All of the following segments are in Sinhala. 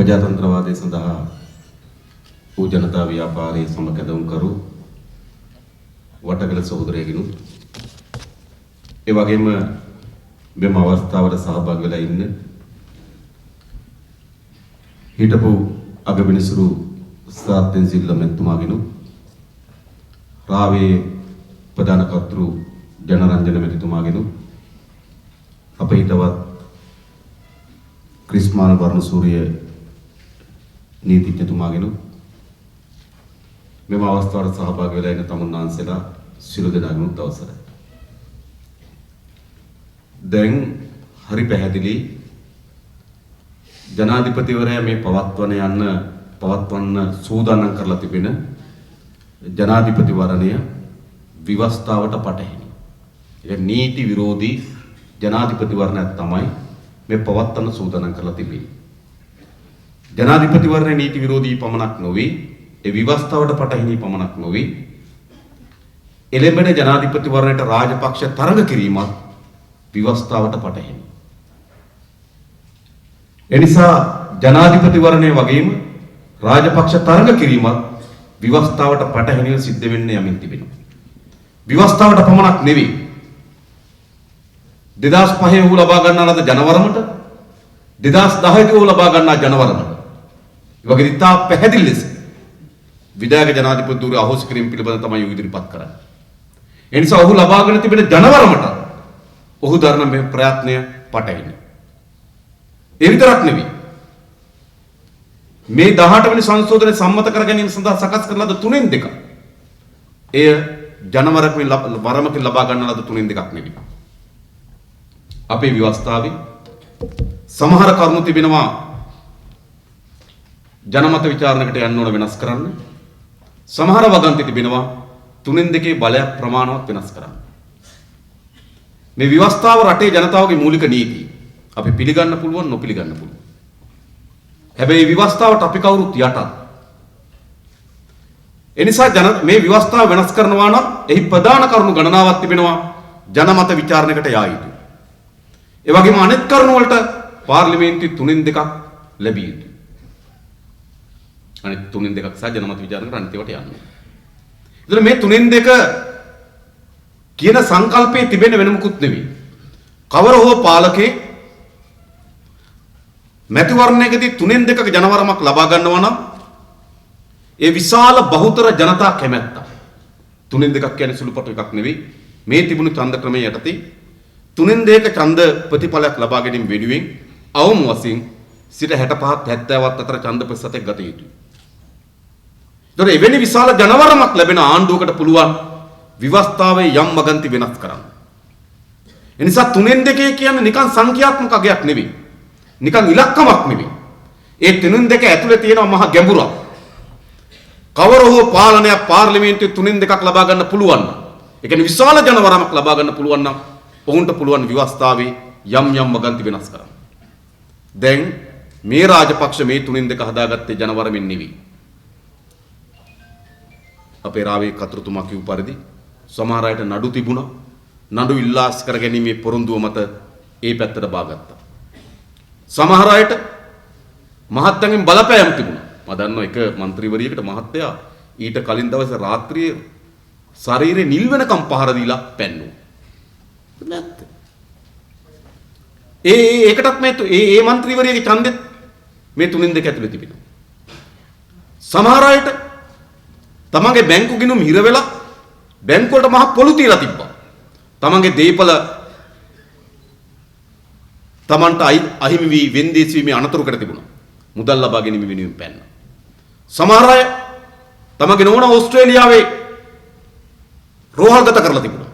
ප්‍රජාතන්ත්‍රවාදයේ සඳහා වූ ජනතා ව්‍යාපාරයේ සමකැඳවුම් කරු වටකල සහෝදරයගෙනු ඒ වගේම මෙම අවස්ථාවට සහභාගී වෙලා ඉන්න හිටපු අගවිනිසුරු ස්ථාපිත සිල්ල මෙතුමාගෙනු රාවේ ප්‍රධාන කර්තෘ ජනරන්ජන මෙතුමාගෙනු අප හිටවත් ක්‍රිස්මාන වර්ණසූරිය නීතිඥතුමාගෙනු මෙම අවස්ථාවට සහභාගී වෙලා ඉන්න තමුන් වහන්සේලා සියලු දෙනාගෙනුත් අවසරයි. දැන් හරි පැහැදිලි ජනාධිපතිවරයා මේ පවත්වන්න සූදානම් කරලා තිබෙන ජනාධිපති වරණය විවස්ථාවට පටහැනි. ඒක නීති විරෝධී ජනාධිපති වරණයක් තමයි මේ පවත්වන්න සූදානම් කරලා තිබෙන්නේ. ජනාධිපති වරණය නීති විරෝධී පමණක් නොවේ, ඒ විවස්ථාවට පටහැනි පමණක් නොවේ. එළඹෙන ජනාධිපති වරණයට රාජපක්ෂ තරඟ කිරීමත් විවස්ථාවට පටහැනි. එනිසා ජනාධිපති වරණය වගේම රාජපක්ෂ තරඟ කිරීමත් විවස්ථාවට පටහැනිව සිද්ධ වෙන්න යමින් තිබෙනවා. විවස්ථාවට පමණක් නෙවෙයි 2005 ඔහු ලබා ගන්නා ලද ජනවරමට 2010 ඔහු ලබා ගන්නා ජනවරමට ඒ වගේ ඉතා පැහැදිලි ලෙස විධායක ජනාධිපතිවරු අහෝසි කිරීම පිළිබඳව තමයි ඉදිරිපත් කරන්නේ. ඒ නිසා ඔහු ලබාගෙන තිබෙන ජනවරමට ඔහු දරන මේ ප්‍රයත්නය පටහැනි. ඒ විතරක් නෙවෙයි මේ 18 වෙනි සංශෝධනය සම්මත කර ගැනීම සඳහා සකස් කරන ලද 3/2 එය ජනවරමකින් ලබා ගන්න ලද 3/2ක් නෙවෙයි. අපේ ව්‍යවස්ථාවේ සමහර කරුණු තිබෙනවා ජනමත විචාරණයකට යන්න ඕන වෙනස් කරන්න. සමහර වගන්ති තිබෙනවා 3/2 බලයක් ප්‍රමාණවත් වෙනස් කරන්න. මේ ව්‍යවස්ථාව රටේ ජනතාවගේ මූලික නීතිය. අපි පිළිගන්න පුළුවන් නොපිළිගන්න පුළුවන්. හැබැයි ව්‍යවස්ථාවට අපි කවුරුත් යටත්. එනිසා මේ ව්‍යවස්ථාව වෙනස් කරනවා නම් එහි ප්‍රධාන කරුණු ගණනාවක් තිබෙනවා ජනමත විචාරණයකට යා යුතුයි. ඒ වගේම අනෙක් කරුණු වලට පාර්ලිමේන්තුවේ 3/2ක් ලැබිය යුතුයි. අනෙක් 3/2ක් සහ ජනමත විචාරණයකට අනිත් ඒවාට යන්නේ. ඒතර මේ 3/2 කියන සංකල්පයේ තිබෙන වෙන මොකුත් නෙවෙයි. කවර හෝ පාලකේ මැතිවරණයකදී 3/2ක ජනවරමක් ලබා ගන්නවා නම් ඒ විශාල බහුතර ජනතා කැමැත්ත 3/2ක් කියන්නේ සුළුපටු එකක් නෙවෙයි. මේ තිබුණු ඡන්ද ක්‍රමයේ යටතේ 3/2ක ඡන්ද ප්‍රතිඵලයක් ලබා ගැනීම වෙනුවෙන් අවම වශයෙන් 65ත් 70ත් අතර ඡන්ද ප්‍රතිශතයක් ගත යුතුයි. ඒතර එවැනි විශාල ජනවරමක් ලැබෙන ආණ්ඩුවකට පුළුවන් විවස්ථාවේ යම් මගන්ති වෙනස් කරන්න. එනිසා 3/2 කියන්නේ නිකන් සංඛ්‍යාත්මක අගයක් නෙවෙයි. නිකන් ඉලක්කමක් නෙවෙයි. ඒ 3/2 ඇතුලේ තියෙන මහා ගැඹුරක්. කවර හෝ පාලනයක් පාර්ලිමේන්තුවේ 3/2ක් ලබා ගන්න පුළුවන් නම්, ඒ කියන්නේ විශාල ජනවරමක් ලබා ගන්න පුළුවන් නම්, ඔවුන්ට පුළුවන් විවස්ථාවේ යම් මගන්ති වෙනස් කරන්න. දැන් මේ රාජපක්ෂ මේ 3/2 හදාගත්තේ ජනවරමින් නෙවෙයි. අපේ රාවේ කතුරුතුමා කිව් පරිදි සමහර අයට නඩු තිබුණා. නඩු ඉල්ලාස් කර ගැනීමේ පොරොන්දුව මත ඒ පැත්තට බාගත්තා. සමහර අයට මහත්යන්ගෙන් බලපෑම් තිබුණා. මම දන්නවා එක മന്ത്രിවරියකට මහත්තයා ඊට කලින් දවසේ රාත්‍රියේ ශරීරේ නිල් වෙනකම් පහර දීලා පැන්නුවා. නැත්ද? ඒකටත් මේ മന്ത്രിවරියගේ ඡන්දෙත් මේ 3/2 ඇතුලේ තිබෙනවා. සමහර අයට තමන්ගේ බැංකු ගිණුම් හිර වෙලා බැංකු වලට මහ පොළු තියලා තිබ්බා. තමන්ගේ දේපල තමන්ට අහිමි වී වෙන්දේසි වීමේ අනතුරකට තිබුණා. මුදල් ලබා ගැනීම වෙනුවෙන් පැන්න. සමහර අය තමන්ගේ නෝන ඕස්ට්‍රේලියාවේ රෝහල්ගත කරලා තිබුණා.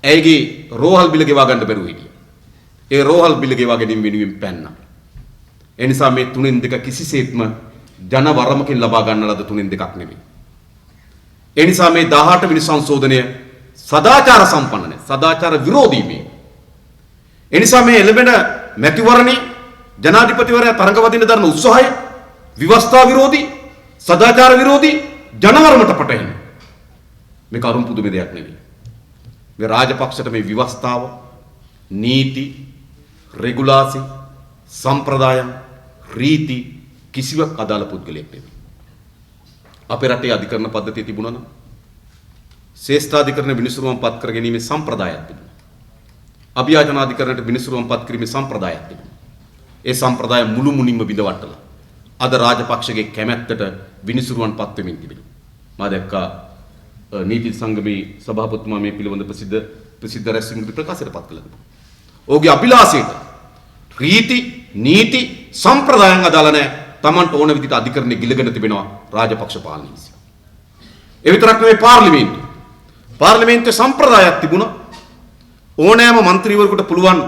ඇයිගේ රෝහල් බිල ගෙවා ගන්න බැරුව හිටියා. ඒ රෝහල් බිල ගෙවා ගැනීම වෙනුවෙන් පැන්නා. ඒ නිසා මේ 3/2 කිසිසේත්ම ජනවරමකින් ලබා ගන්න ලද 3/2ක් නෙවෙයි. ඒ නිසා මේ 18 වෙනි සංශෝධනය සදාචාර සම්පන්න නැහැ. සදාචාර විරෝධී මේ. ඒ නිසා මේ එළඹෙන මැතිවරණේ ජනාධිපතිවරයා තරඟ වදින්න දරන උත්සාහය විවස්ථා විරෝධී, සදාචාර විරෝධී, ජනවරමට පටහැනි. මේ කරුණ පුදුම දෙයක් නෙවෙයි. මේ රාජපක්ෂට මේ විවස්ථාව, නීති, රෙගුලාසි සම්ප්‍රදායන් රීති කිසිවක් අදාළ පුද්ගලයෙක් නෙවෙයි. අපේ රටේ අධිකරණ පද්ධතිය තිබුණා නම් ශ්‍රේෂ්ඨාධිකරණ විනිසුරුවම් පත් කර ගැනීමේ සම්ප්‍රදායක් තිබුණා. අභියාචන අධිකරණයට විනිසුරුවම් පත් කිරීමේ සම්ප්‍රදායක් තිබුණා. ඒ සම්ප්‍රදාය මුළු මුනින්ම බිඳවට්ටලා අද රාජපක්ෂගේ කැමැත්තට විනිසුරුවන් පත් වෙමින් තිබෙනවා. මා දැක්කා නීති සංගමේ සභාපතිතුමා මේ පිළිබඳ ප්‍රසිද්ධ රැස්වීමක ප්‍රකාශයට පත් කළා. ඔහුගේ අභිලාෂයට රීති නීති සම්ප්‍රදායන් අදාළ නැහැ. Tamanට ඕන විදිහට අධිකරණය ගිලගෙන තිබෙනවා රාජපක්ෂ පාලනය විසින්. ඒ විතරක් නෙවෙයි පාර්ලිමේන්තුවේ සම්ප්‍රදායක් තිබුණා. ඕනෑම മന്ത്രിවරයෙකුට පුළුවන්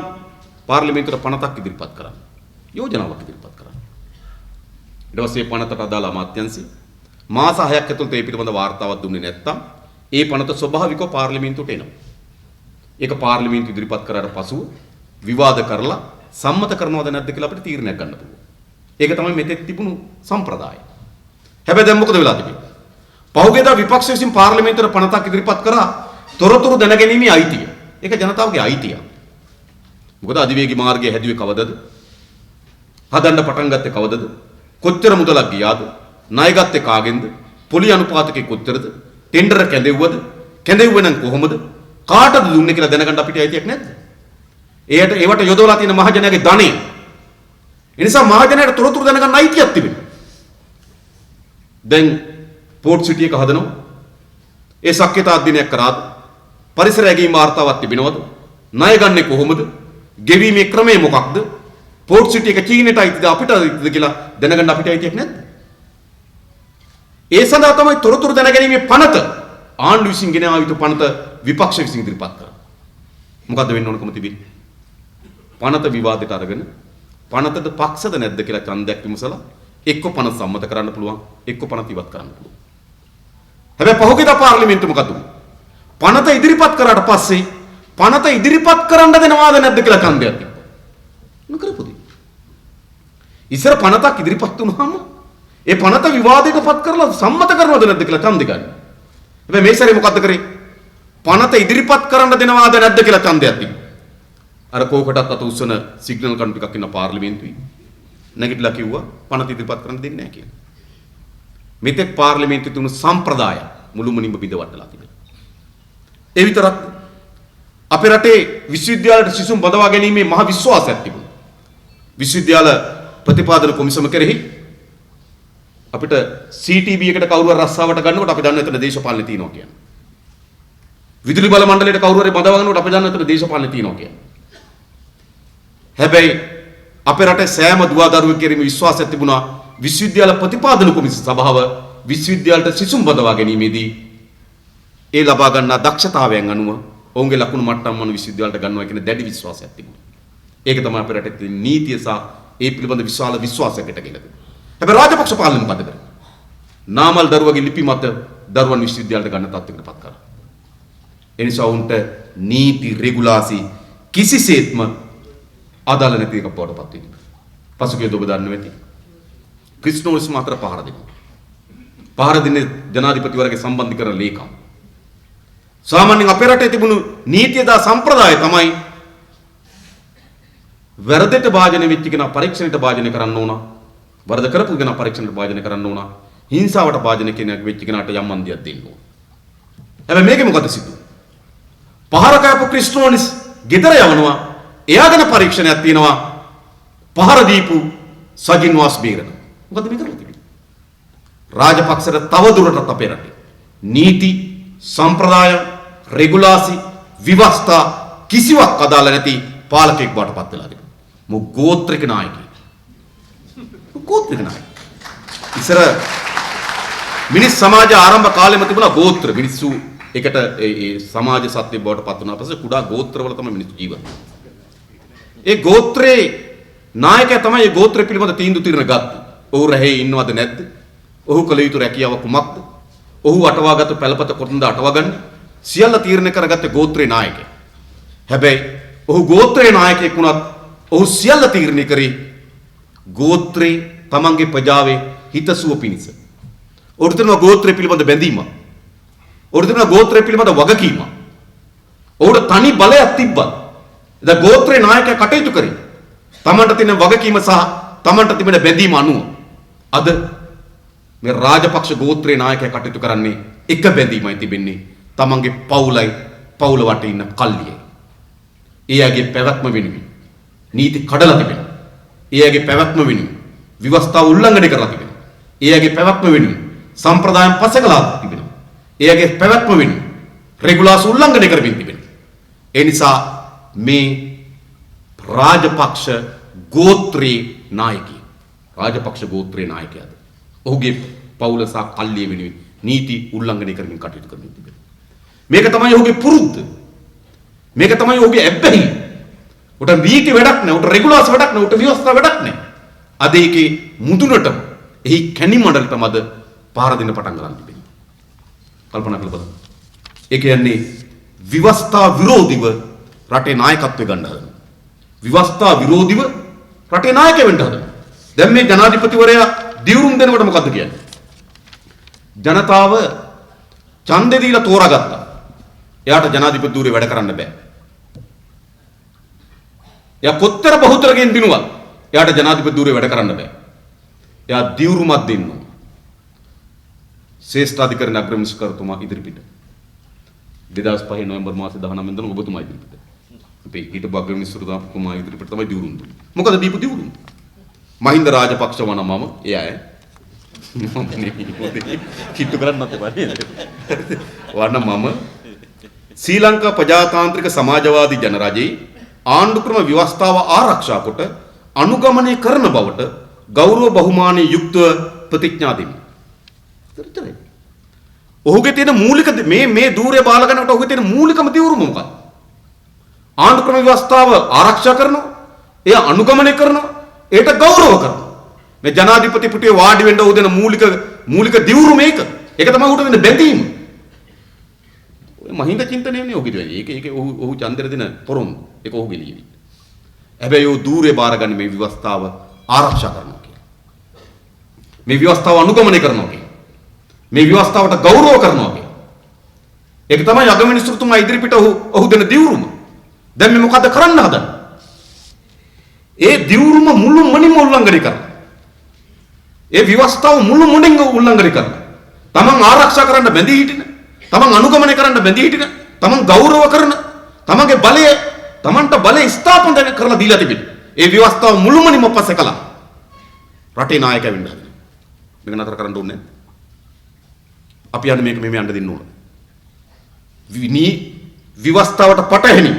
පාර්ලිමේන්තුවට පනතක් ඉදිරිපත් කරන්න. යෝජනාවක් ඉදිරිපත් කරන්න. ඊට පස්සේ පනතට අදාළ අමාත්‍යාංශය මාස 6ක් ඇතුළත ඒ පිළිබඳ වාර්තාවක් දුන්නේ නැත්නම් ඒ පනත ස්වභාවිකව පාර්ලිමේන්තුවට එනවා. ඒක පාර්ලිමේන්තුව ඉදිරිපත් කරාට පසුව විවාද කරලා සම්මත කරනවද නැද්ද කියලා අපිට තීරණයක් ගන්න පුළුවන්. ඒක තමයි මෙතෙක් තිබුණු සම්ප්‍රදාය. හැබැයි දැන් මොකද වෙලා තිබෙන්නේ? පහුගියදා විපක්ෂ විසින් පාර්ලිමේන්තුවට පනතක් ඉදිරිපත් කරා තොරතුරු දැනගැනීමේ අයිතිය. ඒක ජනතාවගේ අයිතිය. මොකද අධිවේගී මාර්ගය හැදුවේ කවදද? හදන්න පටන් ගත්තේ කවදද? කොච්චර මුදලක් ගියාද? ණය ගත්තේ කාගෙන්ද? පොලි අනුපාතකේ කොච්චරද? ටෙන්ඩර් කැඳෙව්වද? කැඳෙව්වේ නම් කොහොමද? කාටද දුන්නේ කියලා දැනගන්න අපිට අයිතියක් නැද්ද? ඒවට යොදවලා තියෙන මහජනයාගේ ධනෙ. ඒ නිසා මහජනයාට තොරතුරු දැනගන්න අයිතියක් තිබෙනවා. දැන් පෝට් සිටි එක හදනවා. ඒ සක්්‍යතා අධ්‍යයනයක් කරාද? පරිසර ඇගීම් වාර්තාවක් තිබෙනවද? ණය ගන්නේ කොහොමද? ගෙවීමේ ක්‍රමය මොකක්ද? පෝට් සිටි එක චීනෙට අයිතිද අපිට අයිතිද කියලා දැනගන්න අපිට අයිතියක් නැද්ද? ඒ සඳහා තමයි තොරතුරු දැනගැනීමේ පනත ආණ්ඩුව විසින් ගෙන ආවිත පනත විපක්ෂ විසින් ඉදිරිපත් කරා. මොකද්ද වෙන්න ඕනකම තිබෙන්නේ? පනත විවාදයට අරගෙන පනතට පක්ෂද නැද්ද කියලා ඡන්දයක් විමසලා එක්ක පනත සම්මත කරන්න පුළුවන් එක්ක පනත ඉවත් කරන්න පුළුවන්. හැබැයි පහුගියදා පාර්ලිමේන්තුව මොකද උනේ? පනත ඉදිරිපත් කරාට පස්සේ පනත ඉදිරිපත් කරන්න දෙනවාද නැද්ද කියලා ඡන්දයක් තිබ්බා. නොකරපොදී. ඉස්සර පනතක් ඉදිරිපත් වුණාම ඒ පනත විවාදයටපත් කරලා සම්මත කරනවද නැද්ද කියලා ඡන්දෙ ගන්න. හැබැයි මේ සැරේ මොකද්ද කරේ? පනත ඉදිරිපත් කරන්න දෙනවාද නැද්ද කියලා ඡන්දයක් තිබ්බා. අර කෝකටත් අත උස්සන සිග්නල් කණු ටිකක් ඉන්න පාර්ලිමේන්තුවේ නැගිටලා කිව්වා පනත ඉදිරිපත් කරන්න දෙන්නේ නැහැ කියලා. මෙතෙක් පාර්ලිමේන්තුවේ තුණු සම්ප්‍රදාය මුළුමනින්ම බිඳවට්ටලා තිබෙනවා. ඒ විතරක් අපේ රටේ විශ්වවිද්‍යාලයට සිසුන් බඳවා ගැනීමේ මහ විශ්වාසයක් තිබුණා. විශ්වවිද්‍යාල ප්‍රතිපාදන කොමිසම කෙරෙහි අපිට CTB එකට කවුරු හරි රස්සාවට ගන්නකොට අපි දන්න එතන දේශපාලනේ තියෙනවා කියන්නේ. විදුලි බල මණ්ඩලයට කවුරු හරි බඳවා ගන්නකොට අපි දන්න එතන දේශපාලනේ තියෙනවා කියන්නේ. හැබැයි අපේ රටේ සෑම දුවදරුවෙක් කෙරෙහිම විශ්වාසයක් තිබුණා විශ්වවිද්‍යාල ප්‍රතිපාදන කොමිසම සභාව විශ්වවිද්‍යාලයට සිසුන් බඳවා ගැනීමේදී ඒ ලබා ගන්නා දක්ෂතාවයන් අනුව ඔවුන්ගේ ලකුණු මට්ටම් අනුව විශ්වවිද්‍යාලයට ගන්නවා කියන දැඩි විශ්වාසයක් තිබුණා. ඒක තමයි අපේ රටේ තියෙන නීතිය සහ ඒ පිළිබඳ විශාල විශ්වාසයකට ගෙනද. හැබැයි රාජපක්ෂ පාලනය මොකද කරන්නේ? නාමල් දරුවගේ ලිපි මත දරුවන් විශ්වවිද්‍යාලයට ගන්න තත්ත්වයකටපත් කරා. ඒ නිසා උන්ට නීති රෙගුලාසි කිසිසේත්ම අදාළ නැති එකක් බවට පත් වෙනවා. පසුගියද ඔබ දන්නවා ඇති. ක්‍රිස්නෝස් මාත්‍ර පහර දෙනවා. පහර දෙන්නේ ජනාධිපතිවරයාගේ සම්බන්ධීකරණ ලේකම්. සාමාන්‍යයෙන් අපේ රටේ තිබුණු නීතිය දා සම්ප්‍රදාය තමයි වැරදට භාජනය වෙච්ච කෙනා පරීක්ෂණයට භාජනය කරන්න ඕන. වරද කරපු කෙනා පරීක්ෂණයට භාජනය කරන්න ඕන. හිංසාවට භාජනය කෙනෙක් වෙච්ච කෙනාට යම් අන්දියක් දෙන්න ඕන. හැබැයි මේකේ මොකද සිද්ධ? පහර කෑපු ක්‍රිස්නෝනිස් ගෙදර යවනවා. එයාගෙන පරීක්ෂණයක් තියෙනවා. පහර දීපු සජින් වාස් බේරන. මොකද මේ කරලා තිබෙන්නේ? රාජපක්ෂට තව දුරටත් අපේ රටේ නීති සම්ප්‍රදාය රෙගුලාසි විවස්ථා කිසිවක් අදාළ නැති පාලකෙක් බවට පත් වෙලා තිබෙනවා. මු ගෝත්‍රික නායකයෙක්. ගෝත්‍රික නායක. ඉස්සර මිනිස් සමාජ ආරම්භ කාලෙම තිබුණා ගෝත්‍ර. මිනිස්සු එකට ඒ සමාජ සත්‍ය බවට පත් වුණා. පස්සේ කුඩා ගෝත්‍රවල තමයි මිනිස්සු ජීවත් වෙන්නේ. ඒ ගෝත්‍රේ නායකයා තමයි ඒ ගෝත්‍රය පිළිබඳ තීන්දුව తీරන ගත්තේ. ඔහු රැහේ ඉන්නවද නැද්ද? ඔහු කළ යුතු රැකියාව කුමක්ද? ඔහු අටවාගත්තු පළපත කොතනද අටවගන්නේ? සියල්ල තීරණය කරගත්තේ ගෝත්‍රේ නායකයා. හැබැයි ඔහු ගෝත්‍රේ නායකයෙක් වුණත් ඔහු සියල්ල තීරණය කරේ ගෝත්‍රේ තමන්ගේ ප්‍රජාවේ හිතසුව පිණිස. ඔහුට තියෙනවා ගෝත්‍රය පිළිබඳ බැඳීමක්. ඔහුට තියෙනවා ගෝත්‍රය පිළිබඳ වගකීමක්. ඔහුට තනි බලයක් තිබ්බා. දැන් ගෝත්‍රේ නායකයා කටයුතු කරේ තමන්ට තියෙන වගකීම සහ තමන්ට තිබෙන බැඳීම අනුව අද මේ රාජපක්ෂ ගෝත්‍රයේ නායකයා කටයුතු කරන්නේ එක බැඳීමයි තිබෙන්නේ තමන්ගේ පවුලයි පවුල වටේ ඉන්න කල්ලියයි. එයාගේ පැවැත්ම වෙනුවෙන් නීති කඩලා තිබෙනවා. එයාගේ පැවැත්ම වෙනුවෙන් විවස්ථාව උල්ලංඝනය කරලා තිබෙනවා. එයාගේ පැවැත්ම වෙනුවෙන් සම්ප්‍රදායන් පසකලා තිබෙනවා. එයාගේ පැවැත්ම වෙනුවෙන් රෙගුලාස් උල්ලංඝනය කරමින් තිබෙනවා. ඒ නිසා මේ රාජපක්ෂ ගෝත්‍රයේ නායකයාද ඔහුගේ පවුල සහ කල්ලිය වෙනුවෙන් නීති උල්ලංඝනය කරමින් කටයුතු කරමින් තිබෙනවා. මේක තමයි ඔහුගේ පුරුද්ද. මේක තමයි ඔහුගේ ඇබ්බැහි. උට නීති වැඩක් නැහැ, උට රෙගුලාස් වැඩක් නැහැ, උට ව්‍යවස්ථා වැඩක් නැහැ. අද ඒකේ මුදුනට එහි කැණි මණ්ඩලටම අද පහර දෙන්න පටන් ගන්න තිබෙනවා. කල්පනා කරලා බලන්න. ඒ කියන්නේ විවස්ථා විරෝධීව රටේ නායකත්වය ගන්න හදනවා. විවස්ථා විරෝධීව රටේ නායකයෙක් වෙන්න හදනවා. දැන් මේ ජනාධිපතිවරයා දිවුරුම් දෙනකොට මොකද්ද කියන්නේ? ජනතාව ඡන්දේ දීලා තෝරාගත්තා. එයාට ජනාධිපති ධූරේ වැඩ කරන්න බෑ. එයා කොතර බහුතරකින් දිනුවා. එයාට ජනාධිපති ධූරේ වැඩ කරන්න බෑ. එයා දිවුරුමක් දෙන්න ඕන. ශ්‍රේෂ්ඨ අධිකරණ අග්‍රාමාත්‍යතුමා ඉදිරිපිට 2005 නොවැම්බර් මාසේ 19 වෙනිදා ඔබතුමා ඉදිරිපිට. අපේ හිටපු අග්‍රාමාත්‍යතුමා ඉදිරිපිට තමයි දිවුරුම් දුන්නේ. මොකද දීපු දිවුරුම්? මහින්ද රාජපක්ෂ වන මම එයා කිට්ටු කරන්නත් එපා නේද? වන්න මම ශ්‍රී ලංකා ප්‍රජාතාන්ත්‍රික සමාජවාදී ජනරජයේ ආණ්ඩු ක්‍රම ව්‍යවස්ථාව ආරක්ෂා කොට අනුගමනය කරන බවට ගෞරව බහුමානයේ යුක්තව ප්‍රතිඥා දෙමි. තරතරයි. ඔහුගේ තියෙන මූලික මේ ධූරය බාල ගන්නකොට ඔහුගේ තියෙන මූලිකම දියුරුම මොකක්ද? ආණ්ඩු ක්‍රම ව්‍යවස්ථාව ආරක්ෂා කරනවා, එය අනුගමනය කරනවා, ඒට ගෞරව කරනවා. මේ ජනාධිපති පුටුවේ වාඩි වෙන්න උදෙන මූලික දියුරු මේක. ඒක තමයි උට වෙන බැඳීම. ඔය මහින්ද චින්තනය නේ ඔහුගේ. ඒක ඔහු ඡන්දෙර දෙන පොරොම්. ඒක ඔහුගේ ලියවි. හැබැයි ඔහු ධූරේ බාරගන්නේ මේ ව්‍යවස්ථාව ආරක්ෂා කරනවා කියලා. මේ ව්‍යවස්ථාව අනුගමනය කරනවා කියලා. මේ ව්‍යවස්ථාවට ගෞරව කරනවා කියලා. ඒක තමයි අගමැතිතුමා ඉදිරිපිට ඔහු දෙන දියුරුම. දැන් මේ මොකද්ද කරන්න හදන්නේ? ඒ දියුරුම මුළු මනින්ම උල්ලංඝනය කරනවා. ඒ ව්‍යවස්ථාව මුළු මුණින් උල්ලංඝනය කරනවා. තමන් ආරක්ෂා කරන්න බැඳී හිටින, තමන් අනුගමනය කරන්න බැඳී හිටින, තමන් ගෞරව කරන, තමන්ගේ බලය, තමන්ට බලය ස්ථාපන කරලා දීලා තිබෙන. ඒ ව්‍යවස්ථාව මුළු මනින්ම පස්සේ කළා. රටේ නායකයා වෙන්න හදනවා. මේක නතර කරන්න ඕනේ නැහැ. අපි යන්නේ මේක මෙහෙම යන්න දෙන්න ඕන. විවස්ථාවට පටහැනි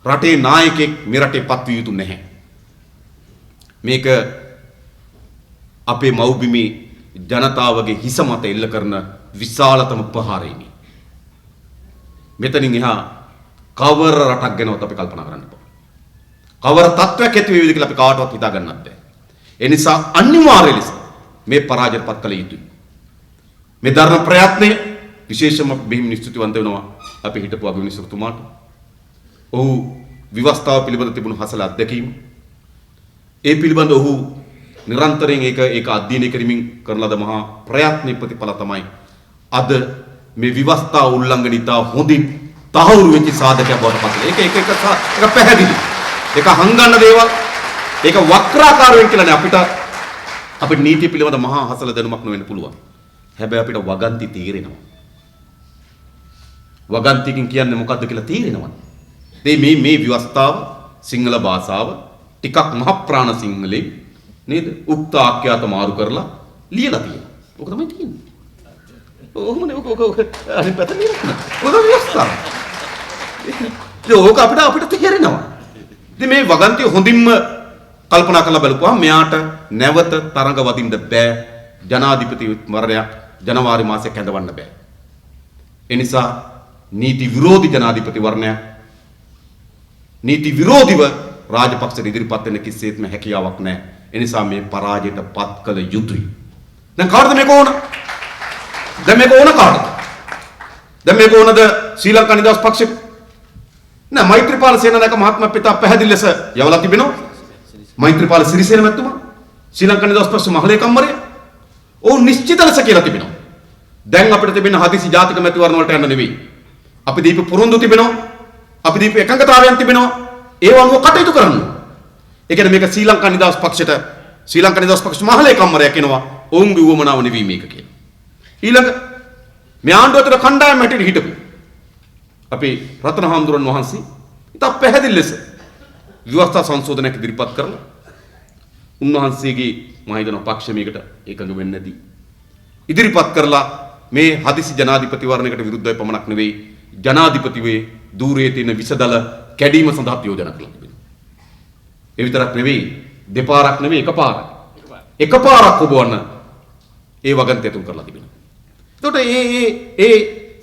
රටේ නායකයෙක් මේ රටේ පත්විය යුතු නැහැ. මේක අපේ මව්බිමේ ජනතාවගේ හිස මත එල්ල කරන විශාලතම ප්‍රහාරයනි. මෙතනින් එහා කවර රටක් ගැනවත් අපි කල්පනා කරන්න බෑ. කවර තත්වයක් ඇති වේවිද කියලා අපි කාටවත් හිතා ගන්නත් බෑ. ඒ නිසා අනිවාර්ය ලෙස මේ පරාජයට පත් කළ යුතුයි. මේ ධර්ම ප්‍රයත්නය විශේෂම බෙහිම නිස්තුතිවන්ත වෙනවා අපි හිටපු අගමැතිතුමාට. ඔහු විවස්ථාව පිළිබඳ තිබුණු හසල අත්දැකීම, ඒ පිළිබඳ ඔහු නිරන්තරයෙන් ඒක අධ්‍යයනය කරමින් කරන ලද මහා ප්‍රයත්නයේ ප්‍රතිඵල තමයි අද මේ විවස්ථාව උල්ලංඝනිතා හොඳින් තහවුරු වෙච්ච සාධකයක් බවට පත් වෙලා. ඒක පැහැදිලි. ඒක හංගන්න දේවල්, ඒක වක්‍රාකාරයෙන් කියලානේ අපිට නීතිය පිළිබඳ මහා හසල දැනුමක් නොවෙන්න පුළුවන්. හැබැයි අපිට වගන්ති තීරෙනවා. වගන්තිකින් කියන්නේ මොකද්ද කියලා තීරෙනවා. මේ ව්‍යවස්ථාව සිංහල භාෂාව ටිකක් මහ ප්‍රාණ සිංහලෙන් නේද? උක්ත ආඛ්‍යාත මාරු කරලා ලියලා තියෙනවා. ඕක තමයි තියෙන්නේ. ඔහොමනේ ඕක අනිත් පැත්ත ලියන්න. ඕක ව්‍යවස්ථාව. ඒක අපිට තේරෙනවා. ඉතින් මේ වගන්තිය හොඳින්ම කල්පනා කරලා බලපුවාම මෙයාට නැවත තරඟ වදින්න බෑ. ජනාධිපතිවරයා ජනවාරි මාසයේ කැඳවන්න බෑ. ඒ නිසා නීති විරෝධී ජනාධිපතිවරණය නීති විරෝධීව රාජපක්ෂ ඉදිරිපත් වෙන කිසිසේත්ම හැකියාවක් නැහැ. ඒ නිසා මේ පරාජයට පත් කළ යුතුයි. දැන් කාටද මේක ඕන? දැන් මේක ඕන කාටද? දැන් මේක ඕනද ශ්‍රී ලංකා නිදහස් පක්ෂෙට? නෑ, මෛත්‍රීපාල සේනානායක මහත්මයා පිටා පැහැදිලි ලෙස යවලා තිබෙනවා. මෛත්‍රීපාල සිරිසේන මැතිතුමා ශ්‍රී ලංකා නිදහස් පක්ෂ මහලේකම්වරයා ඔවුන් නිශ්චිත ලෙස කියලා තිබෙනවා. දැන් අපිට තිබෙන හදිසි ජාතික මැතිවරණ වලට යන්න නෙවෙයි. අපි දීප පුරුදු තිබෙනවා. අපි දීප එකඟතාවයන් තිබෙනවා. ඒ වගේ කටයුතු කරන්න. ඒ කියන්නේ මේක ශ්‍රී ලංකා නිදහස් පක්ෂ මහලේකම්වරයා කියනවා ඔවුන්ගේ උවමනාව නෙවී මේක කියලා. ඊළඟ මේ ආණ්ඩුව අතර කණ්ඩායම හැටියට හිටපු අපේ රතන හාමුදුරන් වහන්සේ ඉතා පැහැදිලි ලෙස ව්‍යවස්ථා සංශෝධනයක් ඉදිරිපත් කරලා උන්වහන්සේගේ මම හිතනවා පක්ෂ මේකට එකඟ වෙන්නේ නැති ඉදිරිපත් කරලා මේ හදිසි ජනාධිපතිවරණයකට විරුද්ධව පමණක් නෙවෙයි ජනාධිපතිවේ දූරයේ තියෙන විසදල කැඩීම සඳහා යෝජනා කළා තිබෙනවා. ඒ විතරක් නෙවෙයි දෙපාරක් නෙවෙයි එකපාරක් ඔබවන්න ඒ වගන්ති ඇතුල් කරලා තිබෙනවා. එතකොට ඒ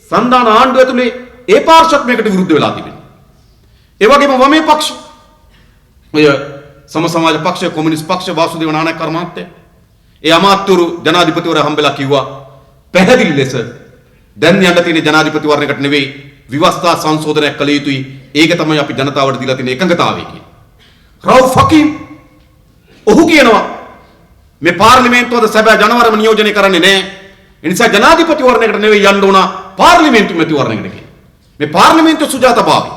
සන්දාන ආණ්ඩුව ඇතුලේ ඒ පාර්ශ්වත් මේකට විරුද්ධ වෙලා තිබෙනවා. ඒ වගේම වමේ පක්ෂ ඔය සම සමාජ පක්ෂ කොමියුනිස්ට් පක්ෂ වාසුදේව නානායක්කර මහත්තයා ඒ අමාත්‍යවරු ජනාධිපතිවරයා හම්බෙලා කිව්වා පැහැදිලි ලෙස දැන් යන්න තියෙන ජනාධිපතිවරණයකට නෙවෙයි විවස්ථා සංශෝධනයක් කළ යුතුයි. ඒක තමයි අපි ජනතාවට දීලා තියෙන එකඟතාවය කියන්නේ. රවුෆ් හකීම් ඔහු කියනවා මේ පාර්ලිමේන්තුවද සැබෑ ජනවරම නියෝජනය කරන්නේ නැහැ. ඒ නිසා ජනාධිපතිවරණයකට නෙවෙයි යන්න ඕන පාර්ලිමේන්තු මැතිවරණයකට කියලා. මේ පාර්ලිමේන්තු සුජාතභාවය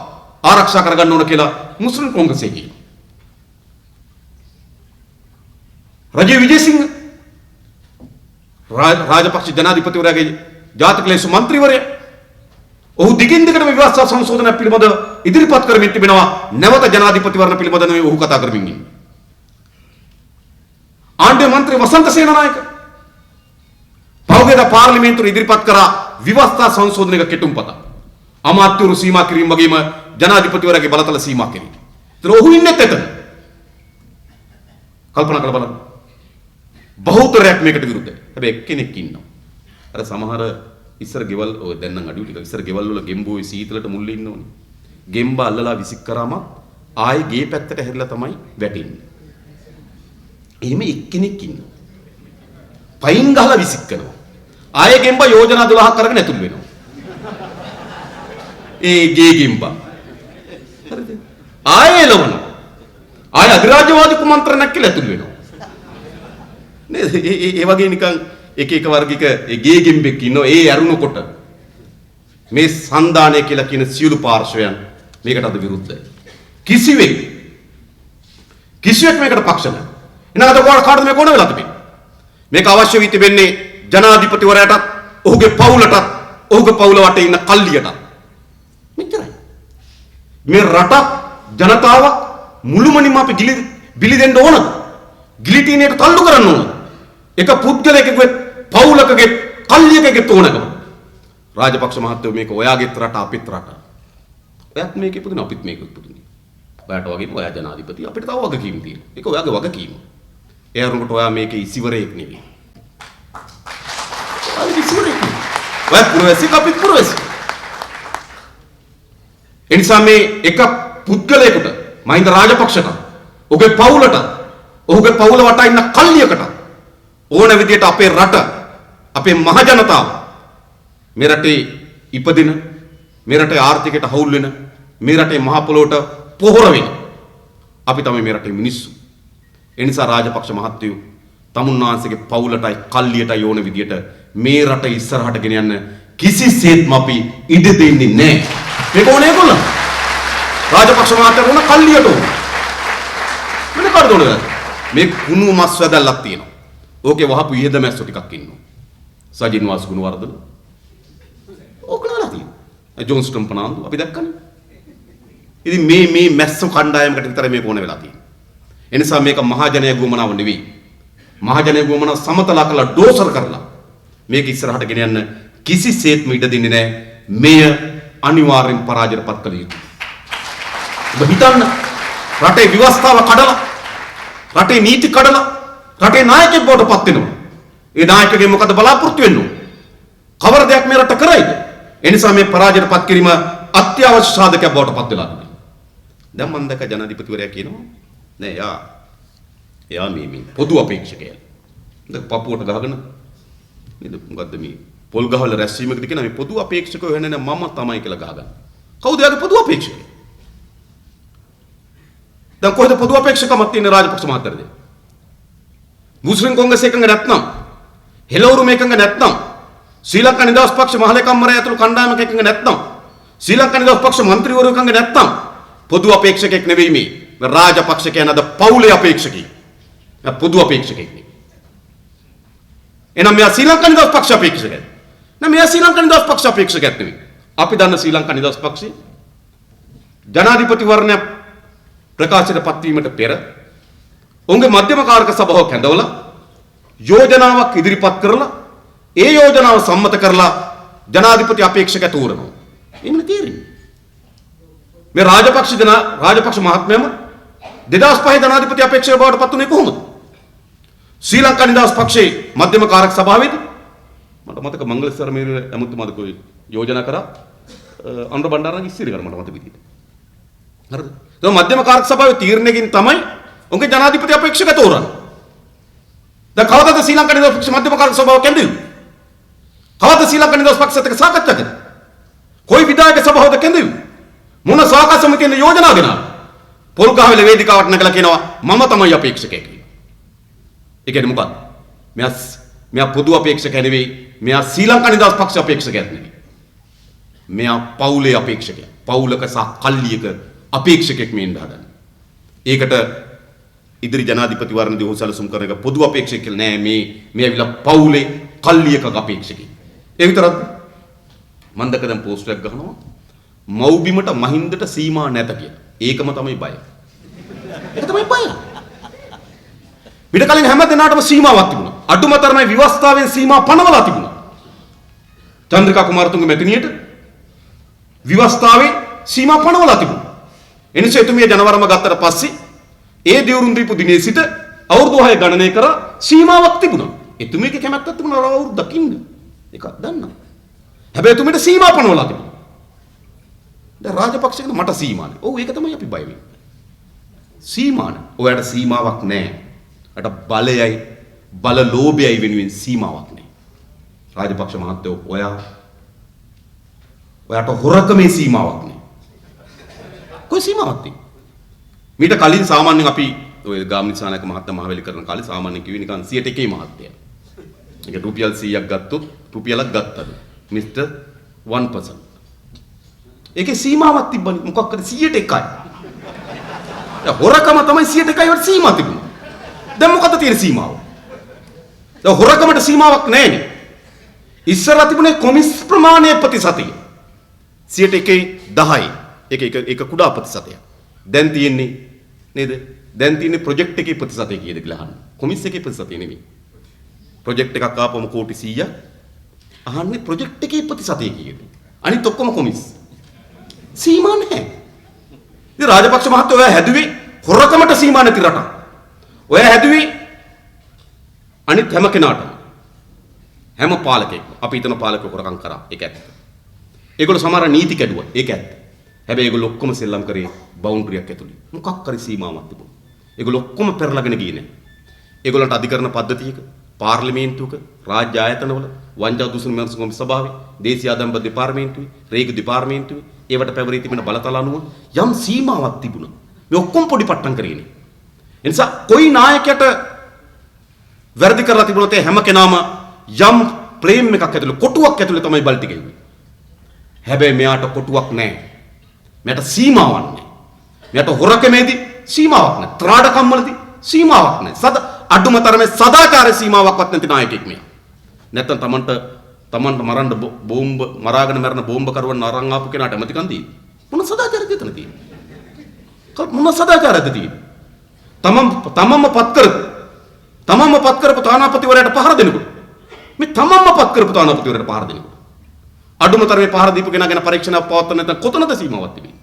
ආරක්ෂා කරගන්න ඕන කියලා මුස්ලිම් කොංග්‍රසය කියනවා. රජීව් විජේසිංහ රාජපක්ෂ ජනාධිපතිවරයාගේ ජාතික ලේසු මන්ත්‍රීවරයා ඔහු දිගින් දිගටම විවස්ථා සංශෝධනය පිළිබඳ ඉදිරිපත් කරමින් තිබෙනවා. නැවත ජනාධිපතිවරණ පිළිබඳ නෙවෙයි ඔහු කතා කරමින් ඉන්නේ. ආණ්ඩුවේ මන්ත්‍රී වසන්ත සේනානායක පෞද්ගලික පාර්ලිමේන්තුවේ ඉදිරිපත් කරා විවස්ථා සංශෝධනයක කෙටුම්පත. අමාත්‍යවරු සීමා කිරීම වගේම ජනාධිපතිවරයාගේ බලතල සීමා කිරීම. ඒතර ඔහු ඉන්නේ එතන. කල්පනා කරලා බලන්න. බහුතරයක් මේකට විරුද්ධයි. හැබැයි එක්කෙනෙක් ඉන්නවා. අර සමහර ඉස්සර ගෙවල් ඔය දැන් නම් අඩුයි ටික. ඉස්සර ගෙවල් වල ගෙම්බෝයි සීතලට මුල්ල ඉන්න ඕනේ. ගෙම්බ අල්ලලා විසික් කරාම ආයේ ගේ පැත්තට හැරිලා තමයි වැටෙන්නේ. එහෙම එක්කෙනෙක් ඉන්නවා. පයින් ගහලා විසික් කරනවා. ආයේ ගෙම්බ යෝජනා 12ක් අරගෙන ඇතුල් වෙනවා. ඒ ගේ ගෙම්බ. හරිද? ආයේ එළවනවා. ආයේ අධිරාජ්‍යවාදී කුමන්ත්‍රණයක් කියලා ඇතුල් වෙනවා. නේද? ඒ වගේ නිකන් එක වර්ගික ගේ ගෙම්බෙක් ඉන්නවා. ඒ ඇරුණකොට මේ සන්දානය කියලා කියන සියලු පාර්ශවයන් මේකට අද විරුද්ධයි. කිසිවෙක් මේකට පක්ෂ නැහැ. එහෙනම් අද කාටද මේක ඕන වෙලා තිබෙන්නේ? මේක අවශ්‍ය වී තිබෙන්නේ ජනාධිපතිවරයාටත් ඔහුගේ පවුලටත් ඔහුගේ පවුල වටේ ඉන්න කල්ලියටත්. මෙච්චරයි. මේ රට ජනතාව මුළුමනින්ම අපි බිලි දෙන්න ඕනද? ගිලිටීනේට තල්ලු කරන්න ඕනද? එක පුද්ගලයෙකුගේ පවුලකගේ කල්ලියකගේ තෝනකම. රාජපක්ෂ මහත්තයෝ මේක ඔයාගේත් රට අපිත් රට. ඔයත් මේක ඉපදුන අපිත් මේක ඉපදුනේ. ඔයාට වගේම ඔයා ජනාධිපති අපිට තව වගකීම් තියෙනවා. ඒක ඔයාගේ වගකීම. ඒ අරුණකට ඔයා මේකේ ඉසිවරයෙක් නෙවෙයි. ඔයා ඉසිවරයෙක්. ඔයා පුරවැසියෙක් අපිත් පුරවැසියෙක්. එනිසා මේ එක පුද්ගලයෙකුට මහින්ද රාජපක්ෂට ඔහුගේ පවුලට ඔහුගේ පවුල වටා ඉන්න කල්ලියකට ඕන විදියට අපේ රට අපේ මහ ජනතාව මේ රටේ ඉපදින මේ රටේ ආර්ථිකයට හවුල් වෙන මේ රටේ මහ පොළොවට පොහොර වෙන අපි තමයි මේ රටේ මිනිස්සු. ඒ නිසා රාජපක්ෂ මහත්තයෝ තමුන්නාන්සේගේ පවුලටයි කල්ලියටයි ඕන විදියට මේ රට ඉස්සරහට ගෙන යන්න කිසිසේත්ම අපි ඉඩ දෙන්නේ නැහැ. මේක ඕනේ ඒගොල්ලෝ. රාජපක්ෂ මහත්තයා ඕන කල්ලියට ඕන. මොන කාටද ඕනද? මේ කුණු මස් වැදල්ලක් තියෙනවා. ඕකේ වහපු ඊයද මැස්සෝ ටිකක් ඉන්නවා. සජින් වාස් ගුණවර්ධන. ඕක නලා තියෙනවා. ජෝන්ස්ටන් පනාන්දු අපි දැක්කනේ. ඉතින් මේ මැස්සෝ කණ්ඩායමකට විතර මේක ඕන වෙලා තියෙනවා. ඒ නිසා මේක මහජනයා ගුවමනාව නෙවෙයි. මහජනයා ගුවමනාව සමතලා කරලා ඩෝසර් කරලා මේක ඉස්සරහට ගෙන යන්න කිසිසේත්ම ඉඩ දෙන්නේ නැහැ. මෙය අනිවාර්යෙන් පරාජයටපත් කළ යුතුයි. ඔබ හිතන්න රටේ ව්‍යවස්ථාව කඩලා රටේ නීති කඩලා රටේ නායකයෙක් බවට පත් වෙනවා. ඒ නායකගේ මොකද බලාපොරොත්තු වෙන්නේ? කවර දෙයක් මේ රට කරයිද? ඒ නිසා මේ පරාජයටපත් කිරීම අත්‍යවශ්‍ය සාධකයක් බවට පත් වෙලා තිබෙනවා. දැන් මම දැක්ක ජනාධිපතිවරයා කියනවා නෑ එයා මේ පොදු අපේක්ෂකයා. දැන් පපුවට ගහගෙන නේද මොකද්ද මේ පොල් ගහවල රැස්වීමකද කියන මේ පොදු අපේක්ෂකයෝ වෙන්නේ නෑ මම තමයි කියලා ගහගන්න. කවුද එයාගේ පොදු අපේක්ෂකයා? දැන් කොහෙද පොදු අපේක්ෂකමක් තියෙන රාජපක්ෂ මහත්තයාද? මුස්ලිම් කොංග්‍රස් එකඟ නැත්නම් හෙළවුරු මේකඟ නැත්නම් ශ්‍රී ලංකා නිදහස් පක්ෂ මහලේකම්වරයා ඇතුළු කණ්ඩායමක එකඟ නැත්නම් ශ්‍රී ලංකා නිදහස් පක්ෂ മന്ത്രിවරු එකඟ නැත්නම් පොදු අපේක්ෂකෙක් නෙවෙයි මේ. රාජපක්ෂ කියන අද පවුලේ අපේක්ෂකෙක්. පොදු අපේක්ෂකෙක් නෙවෙයි. එනම් මෙයා ශ්‍රී ලංකා නිදහස් පක්ෂ අපේක්ෂකයෙක්. නෑ මෙයා ශ්‍රී ලංකා නිදහස් පක්ෂ අපේක්ෂකයෙක් නෙවෙයි. අපි දන්න ශ්‍රී ලංකා නිදහස් පක්ෂේ ජනාධිපතිවරණය ප්‍රකාශයට පත්වීමට පෙර ඔවුන්ගේ මධ්‍යම කාරක සභාව කැඳවලා යෝජනාවක් ඉදිරිපත් කරලා ඒ යෝජනාව සම්මත කරලා ජනාධිපති අපේක්ෂක තෝරනවා. එන්න තීරණය. මේ රාජපක්ෂ මහත්මයාම 2005 ජනාධිපති අපේක්ෂක බවට පත් වුණේ කොහොමද? ශ්‍රී ලංකා නිදහස් පක්ෂයේ මධ්‍යම කාරක සභාවේදී මට මතක මංගලසර මේ ඇමතුමාද කොයි යෝජනා කරා අනුර බණ්ඩාරගේ ඉස්සිරි කර මට මතක විදිහට. හරිද? ඒ මධ්‍යම කාරක සභාවේ තීරණයකින් තමයි උන්ගේ ජනාධිපති අපේක්ෂක තෝරන්නේ. දැන් කවදාද ශ්‍රී ලංකා නිදහස් පක්ෂ මධ්‍යම කාරක සභාව කැඳෙන්නේ? කවදාද ශ්‍රී ලංකා නිදහස් පක්ෂයත් එක්ක සාකච්ඡා කරන්නේ? කොයි විධායක සභාවද කැඳෙන්නේ? මොන සාකච්ඡා සමිතියේ යෝජනා ගෙනාවා? පොල්ගහවෙල වේදිකාවට නැගලා කියනවා මම තමයි අපේක්ෂකයෙක් කියලා. ඒ කියන්නේ මොකක්ද? මෙයා පොදු අපේක්ෂක නෙවෙයි. මෙයා ශ්‍රී ලංකා නිදහස් පක්ෂ අපේක්ෂකයෙක් නෙවෙයි. මෙයා පවුලේ අපේක්ෂකයෙක්. පවුලක සහ කල්ලියක අපේක්ෂකයෙක් මේ ඉන්න හදන්නේ. ඒකට ඉදිරි ජනාධිපතිවරණදී ඔහු සැලසුම් කරන එක පොදු අපේක්ෂකයෙක් කියලා නෑ. මේ ඇවිල්ලා පවුලේ කල්ලියක අපේක්ෂකයෙක්. ඒ විතරක් මම දැන් පෝස්ට් එකක් ගහනවා මව්බිමට මහින්දට සීමා නැත කියලා. ඒකම තමයි බය. ඒක තමයි බය. පිට කලින් හැම දිනාටම සීමාවක් තිබුණා. අඩුම තරමේ විවස්ථාවෙන් සීමා පනවලා තිබුණා. චන්ද්‍රිකා කුමාරතුංග මෙතුණියට විවස්ථාවෙන් සීමා පනවලා තිබුණා. එනිසා එතුමිය ජනවරම ගත්තට පස්සේ ඒ දිවුරුම් දීපු දිනේ සිට අවුරුදු 6 ගණනය කරා සීමාවක් තිබුණා. එතුමියගේ කැමැත්තක් තිබුණා අවුරුද්දක් ඉන්න. ඒකක් දන්නා. හැබැයි එතුමියට සීමා පනවලා තිබුණා. දැන් රාජපක්ෂකන මට සීමානේ. ඔව් ඒක තමයි අපි බය වෙන්නේ. සීමානේ. ඔයාලට සීමාවක් නැහැ. අට බලයයි බල ලෝභයයි වෙනුවෙන් සීමාවක් නැහැ. රාජපක්ෂ මහත්තයෝ ඔයාට හොරකමේ සීමාවක් නැහැ. කොයි සීමාවක් තියෙන්නේ? මීට කලින් සාමාන්‍යයෙන් අපි ඔය ගාමිණීසානායක මහත්තයා මහවැලි කරන කාලේ සාමාන්‍යයෙන් කිව්වේ නිකන් 101 මහත්තයා. ඒක රුපියල් 100ක් ගත්තොත් රුපියලක් ගත්තද? මිස්ටර් 1%. ඒකේ සීමාවක් තිබ්බනේ මොකක් හරි 101යි. දැන් හොරකම තමයි 101යි වට සීමා තිබුණා. දැන් මොකද තියෙන සීමාව? දැන් හොරකමට සීමාවක් නැහැනේ. ඉස්සර තිබුණේ කොමිස් ප්‍රමාණය ප්‍රතිශතය. 101යි 10යි. ඒක කුඩා ප්‍රතිශතයක්. දැන් තියෙන්නේ නේද? දැන් තියෙන්නේ ප්‍රොජෙක්ට් එකේ ප්‍රතිශතය කීයද කියලා අහන්න. කොමිස් එකේ ප්‍රතිශතය නෙමෙයි. ප්‍රොජෙක්ට් එකක් ආපම කෝටි 100ක් අහන්නේ ප්‍රොජෙක්ට් එකේ ප්‍රතිශතය කීයද? අනිත් ඔක්කොම කොමිස්. සීමා නැහැ. ඉතින් රාජපක්ෂ මහත්තයෝ ඔය හැදුවේ හොරකමට සීමා නැති රටක්. ඔය හැදුවේ අනිත් හැම කෙනාටම. හැම පාලකෙක්ම. අපි හිතන පාලකෙක් හොරකම් කරා. ඒක ඇත්ත. ඒගොල්ලෝ සමහර නීති කැඩුවා. ඒක ඇත්ත. හැබැයි ඒගොල්ලෝ ඔක්කොම සෙල්ලම් කරේ බවුන්ඩරියක් ඇතුලේ. මොකක් හරි සීමාවක් තිබුණා. ඒගොල්ලෝ ඔක්කොම පෙරලාගෙන ගියේ නැහැ. ඒගොල්ලන්ට අධිකරණ පද්ධතියක, පාර්ලිමේන්තුවක, රාජ්‍ය ආයතනවල, වංචා දුෂ්කර්ම විමර්ශන සභාවේ, දේශීය ආදායම් දෙපාර්තමේන්තුවේ, රේගු දෙපාර්තමේන්තුවේ ඒවට පැවරී තිබෙන බලතල අනුව යම් සීමාවක් තිබුණා. මේ ඔක්කොම පොඩි පට්ටම් කරේනේ. ඒ නිසා කොයි නායකයට වැරදි කරලා තිබුණොත් ඒ හැම කෙනාම යම් ප්‍රේම් එකක් ඇතුළේ කොටුවක් ඇතුළේ තමයි බල්ටි ගෙව්වේ. හැබැයි මෙයාට කොටුවක් නැහැ. මෙයාට සීමාවක් නැහැ. මෙයාට හොරකමේදී සීමාවක් නැහැ. ත්‍රාඩකම්වලදී සීමාවක් නැහැ. අඩුම තරමේ සදාචාර සීමාවක්වත් නැති නායකයෙක් මෙයා. නැත්තම් තමන්ට මරන්න බෝම්බ මරාගෙන මරන බෝම්බ කරුවන් අරන් ආපු කෙනාට ඇමතිකම් දී. මොන සදාචාරයද එතන තියෙන්නේ? මොන සදාචාරයද තියෙන්නේ? තමන්ම පත් කරපු තානාපතිවරයාට පහර දෙනකොට මේ තමන්ම පත් කරපු තානාපතිවරයාට පහර දෙනකොට අඩුම තරමේ පහර දීපු කෙනා ගැන පරීක්ෂණයක් පවත්වන්න නැත්නම් කොතනද සීමාවක් තිබෙන්නේ?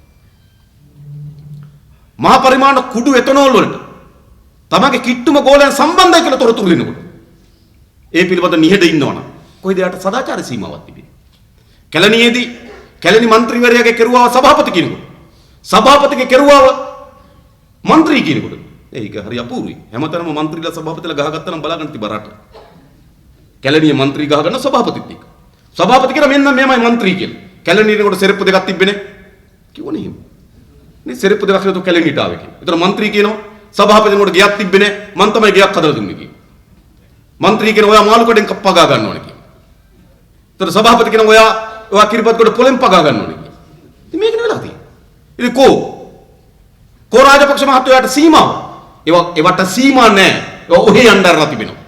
මහා පරිමාණ කුඩු එතනෝල් වලට තමගේ කිට්ටුම ගෝලයන් සම්බන්ධයි කියලා තොරතුරු දෙනකොට ඒ පිළිබඳ නිහඬ ඉන්නවනම් කොයිද යාට සදාචාර සීමාවක් තිබෙන්නේ? කැලණියේදී කැලණි മന്ത്രിවරයාගේ කෙරුවාව සභාපති කියනකොට සභාපතිගේ කෙරුවාව മന്ത്രി කියනකොට ඒක හරි අපූර්වයි. හැමතැනම മന്ത്രിලා සභාපතිලා ගහගත්තා නම් බලාගන්න තිබ්බ රට. කැලණිය മന്ത്രി ගහගන්න සභාපතිත් එක්ක. සභාපති කියන මෙන්න මෙයමයි മന്ത്രി කියලා. කැලණියේකට සෙරප්පු දෙකක් තිබ්බනේ. කිව්වනේ එහෙම. නේ සෙරප්පු දෙකක් නේද කැලණියට ආවේ කියලා. ඒතර മന്ത്രി කියනවා සභාපතිනකොට ගියක් තිබ්බනේ මං තමයි ගියක් හදලා දුන්නේ කියලා. മന്ത്രി කියන ඔයා මාළු කඩෙන් පගා ගන්න ඕනේ කියලා. ඒතර සභාපති කියන ඔයා කිරිපත් කොට පොලෙන් පගා ගන්න ඕනේ කියලා. ඉතින් මේක නෙවෙලා තියෙන්නේ. ඉතින් කෝ රාජපක්ෂ මහත්තයාට සීමාව. ඒවට සීමා නැහැ. ඔහේ යnderලා තිබෙනවා.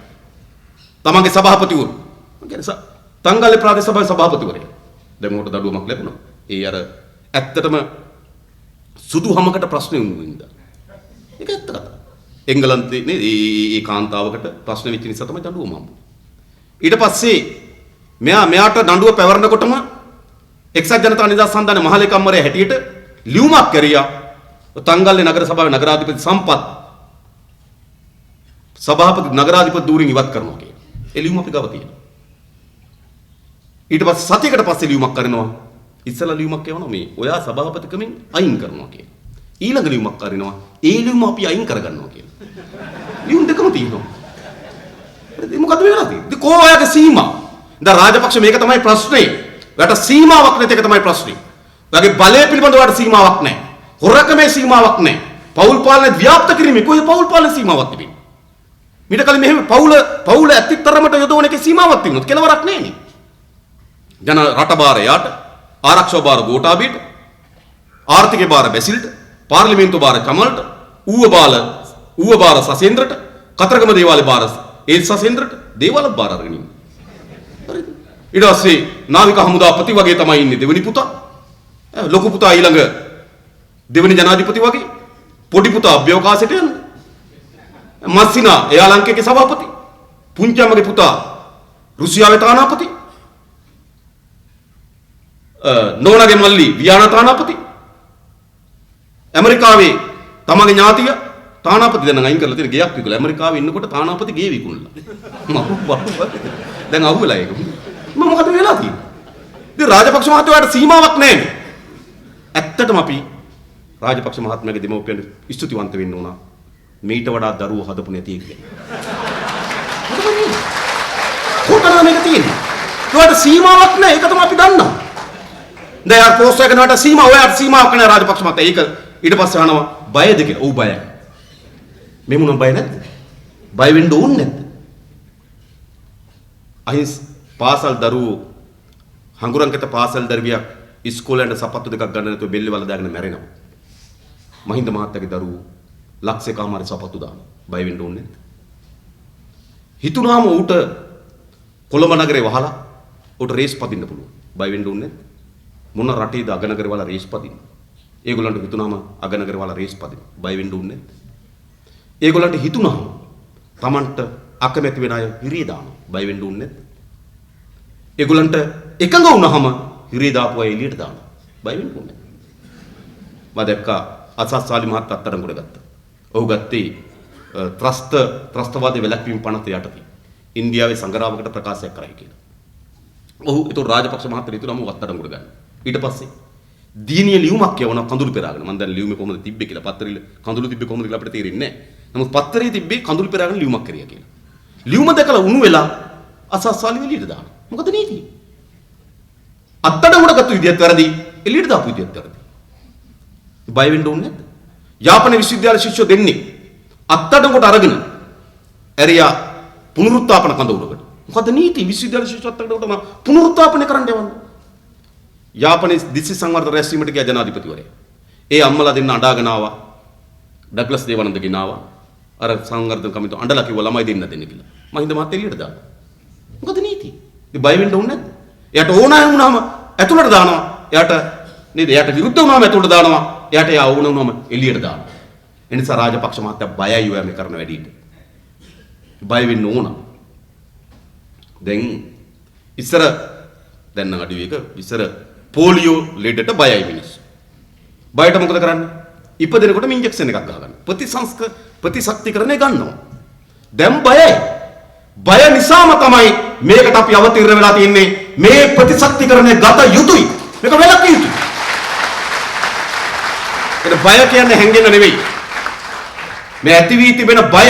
තමන්ගේ සභාපතිවරු. කියන්නේ තංගල්ලේ ප්‍රාදේශ සභාවේ සභාපතිවරයා. දැන් උන්ට දඩුවමක් ලැබුණා. ඒ අර ඇත්තටම සුදු හැමකට ප්‍රශ්නේ වුණා. ඒක ඇත්ත කතාව. එංගලන්තේ නේ ඒ කාන්තාවකට ප්‍රශ්න වෙච්ච නිසා තමයි දඬුවම හම්බුනේ. ඊට පස්සේ මෙයාට දඬුව පැවරනකොටම එක්සත් ජනතා නිදහස් සන්ධානයේ මහලේකම්වරයා හැටියට ලියුමක් කරියා. තංගල්ලේ නගර සභාවේ නගරාධිපති සම්පත් සභාපති නගරාධිපති ධූරින් ඉවත් කරනවා කියලා. ඒ ලියුම අපි ගාව තියෙනවා. ඊට පස්සේ සතියකට පස්සේ ලියුමක් කරනවා. ඉස්සලා ලියුමක් කියවනවා මේ ඔයා සභාපතිකමෙන් අයින් කරනවා කියලා. ඊළඟ ලියුමක් කරනවා ඒ ලියුම අපි අයින් කරගන්නවා කියලා. ලියුම් දෙකම තියෙනවා. ඒ මොකද වෙලා තියෙන්නේ? ඉතින් කෝ ඔයාගේ සීමා? දැන් රාජපක්ෂ මේක තමයි ප්‍රශ්නේ. ඔයාට සීමාවක් නැති එක තමයි ප්‍රශ්නේ. ඔයාගේ බලය පිළිබඳව ඔයාට සීමාවක් නැහැ. හොරකමේ සීමාවක් නැහැ. පෞල් පාලනය ව්‍යාප්ත කිරීමේ කොහේ පෞල් පාලන සීමාවක් තිබෙන්නේ? මීට කලින් මෙහෙම පෞල ඇත්තිතරමට යොදවන එකේ සීමාවක් තිබුණොත් කෙලවරක් නැහැ නේ. ජන රට බාරයට ආරක්ෂක බාර ගෝඨාභයට ආර්ථික බාර බැසිල්ට පාර්ලිමේන්තු බාර කමල්ට ඌව බාර සසේන්ද්‍රට කතරගම දේවාලේ බාර ඒ සසේන්ද්‍රට දේවාලත් බාර අරගෙන ඉන්නේ. හරිද? ඊට පස්සේ නාවික හමුදාපති වගේ තමයි ඉන්නේ දෙවෙනි පුතා. ලොකු පුතා ඊළඟ දෙවෙනි ජනාධිපති වගේ. පොඩි පුතා අභ්‍යවකාශයට යනවා. මස්සිනා එයා ලංකේගේ සභාපති. පුංචි අම්මගේ පුතා රුසියාවේ තානාපති. නෝනාගේ මල්ලි වියනා තානාපති. ඇමරිකාවේ තමගේ ඥාතිය තානාපති දැන් අයින් කරලා තියෙන ගෙයක් විකුණලා ඇමරිකාවේ ඉන්නකොට තානාපති ගේ විකුණලා. දැන් අහුවෙලා ඒක. මොකද වෙලා තියෙන්නේ? ඉතින් රාජපක්ෂ මහත්තයාට සීමාවක් නැහැ. ඇත්තටම අපි රාජපක්ෂ මහත්මයාගේ දෙමව්පියන්ට ස්තුතිවන්ත වෙන්න ඕන. මීට වඩා දරුවෝ හදපු නැති එක ගැන. කොතනද මේක තියෙන්නේ? ඒකට සීමාවක් නැහැ. ඒක තමයි අපි දන්නවා. දැන් අර පෝස්ට් එක කරනවට ඔයාට සීමාවක් නැහැ රාජපක්ෂ මහත්තයා. ඒක ඊට පස්සේ අහනවා බයද කියලා. ඔව් බයයි. මේ මොනවා බය නැද්ද? බය වෙන්න ඕනේ නැද්ද? අහිංස පාසල් දරුවෝ හංගුරන්කත පාසල් දරුවියක් ඉස්කෝලේ යන සපත්තු දෙකක් ගන්න නැතුව බෙල්ලේ වල දාගෙන මැරෙනවා. මහින්ද මහත්තයාගේ දරුවෝ ලක්ෂයකමාර සපත්තු දානවා. බය වෙන්න ඕනේ නැද්ද? හිතුනාම ඌට කොළඹ නගරේ වහලා ඌට රේස් පදින්න පුළුවන්. බය වෙන්න ඕනේ නැද්ද? මොන රටේද අගනගරේ වල රේස් පදින්න? ඒගොල්ලන්ට හිතුනාම අගනගරේ වල රේස් පදින්න. බය වෙන්න ඕනේ නැද්ද? ඒගොල්ලන්ට හිතුනාම Tamanට අකමැති වෙන අය හිරිය දානවා. බය වෙන්න ඕනේ නැද්ද? ඒගොල්ලන්ට එකඟ වුණාම හිරිය දාපුවා එළියට දානවා. බය වෙන්න ඕනේ නැද්ද? මම දැක්කා අසස්සාලි මහත් අත්අඩංගුවට ගත්තා. ඔහු ගත්තේ ත්‍රස්තවාදී වැළැක්වීම පනත යටතේ ඉන්දියාවේ සංග්‍රාමයකට ප්‍රකාශයක් කරයි කියලා. ඔහු ඒතෝ රාජපක්ෂ මහත්තයා හිතුනම අත්අඩංගුවට ගන්න. ඊට පස්සේ දීනිය ලියුමක් කියවන කඳුළු පෙරාගෙන මම දැන් ලියුමේ කොහොමද තිබ්බේ කියලා පත්තරේ කඳුළු තිබ්බේ කොහොමද කියලා අපිට තේරෙන්නේ නැහැ. නමුත් පත්තරේ තිබ්බේ කඳුළු පෙරාගෙන ලියුමක් කරියා කියලා. ලියුම දැකලා උණු වෙලා අසස්සාලි එළියට දානවා. මොකද නීතිය? අත්අඩංගුවට ගත්ත විදියත් වැරදි, එළියට දාපු විදියත් වැරදි. බය වෙන්න ඕනේ නැද්ද? යාපන විශ්වවිද්‍යාල ශිෂ්‍යෝ දෙන්නේ අත්අඩංගුවට අරගෙන ඇරියා පුනරුත්ථාපන කඳවුරකට. මොකද නීති විශ්වවිද්‍යාල ශිෂ්‍යෝ අත්අඩංගුවට පුනරුත්ථාපනය කරන්න යවන්න. යාපනයේ දිස්ත්‍රික් සංවර්ධන රැස්වීමට ගිය ජනාධිපතිවරයා. ඒ අම්මලා දෙන්න අඬාගෙන ආවා. ඩග්ලස් දේවානන්ද ගෙනාවා. අර සංවර්ධන කමිටුව අඬලා කිව්වා ළමයි දෙන්න කියලා. මහින්ද මහත්තයා එළියට දානවා. මොකද නීති? ඉතින් බය වෙන්න ඕනේ නැද්ද? එයාට ඕනෑ වුණාම ඇතුළට දානවා. එයාට නේද? එයාට විරුද්ධ වුණාම ඇතුළට දානවා. එයාට යා වුණ වුණාම එළියට දානවා. ඒ නිසා රාජපක්ෂ මහත්තයා බයයි ඔයා මේ කරන වැඩේට. බය වෙන්න ඕන. දැන් ඉස්සර දැන් නම් අඩුවේ එක ඉස්සර පෝලියෝ ලෙඩට බයයි මිනිස්සු. බයට මොකද කරන්නේ? ඉපදෙනකොටම ඉන්ජෙක්ෂන් එකක් ගහගන්න. ප්‍රතිශක්තිකරණය ගන්නවා. දැන් බයයි. බය නිසාම තමයි මේකට අපි අවතීර්ණ වෙලා තියෙන්නේ. මේ ප්‍රතිශක්තිකරණය ගත යුතුයි. මේක වැළැක්විය යුතුයි. ඒක බය කියන්නේ හැංගෙන්න නෙවෙයි. මේ ඇති වී තිබෙන බය,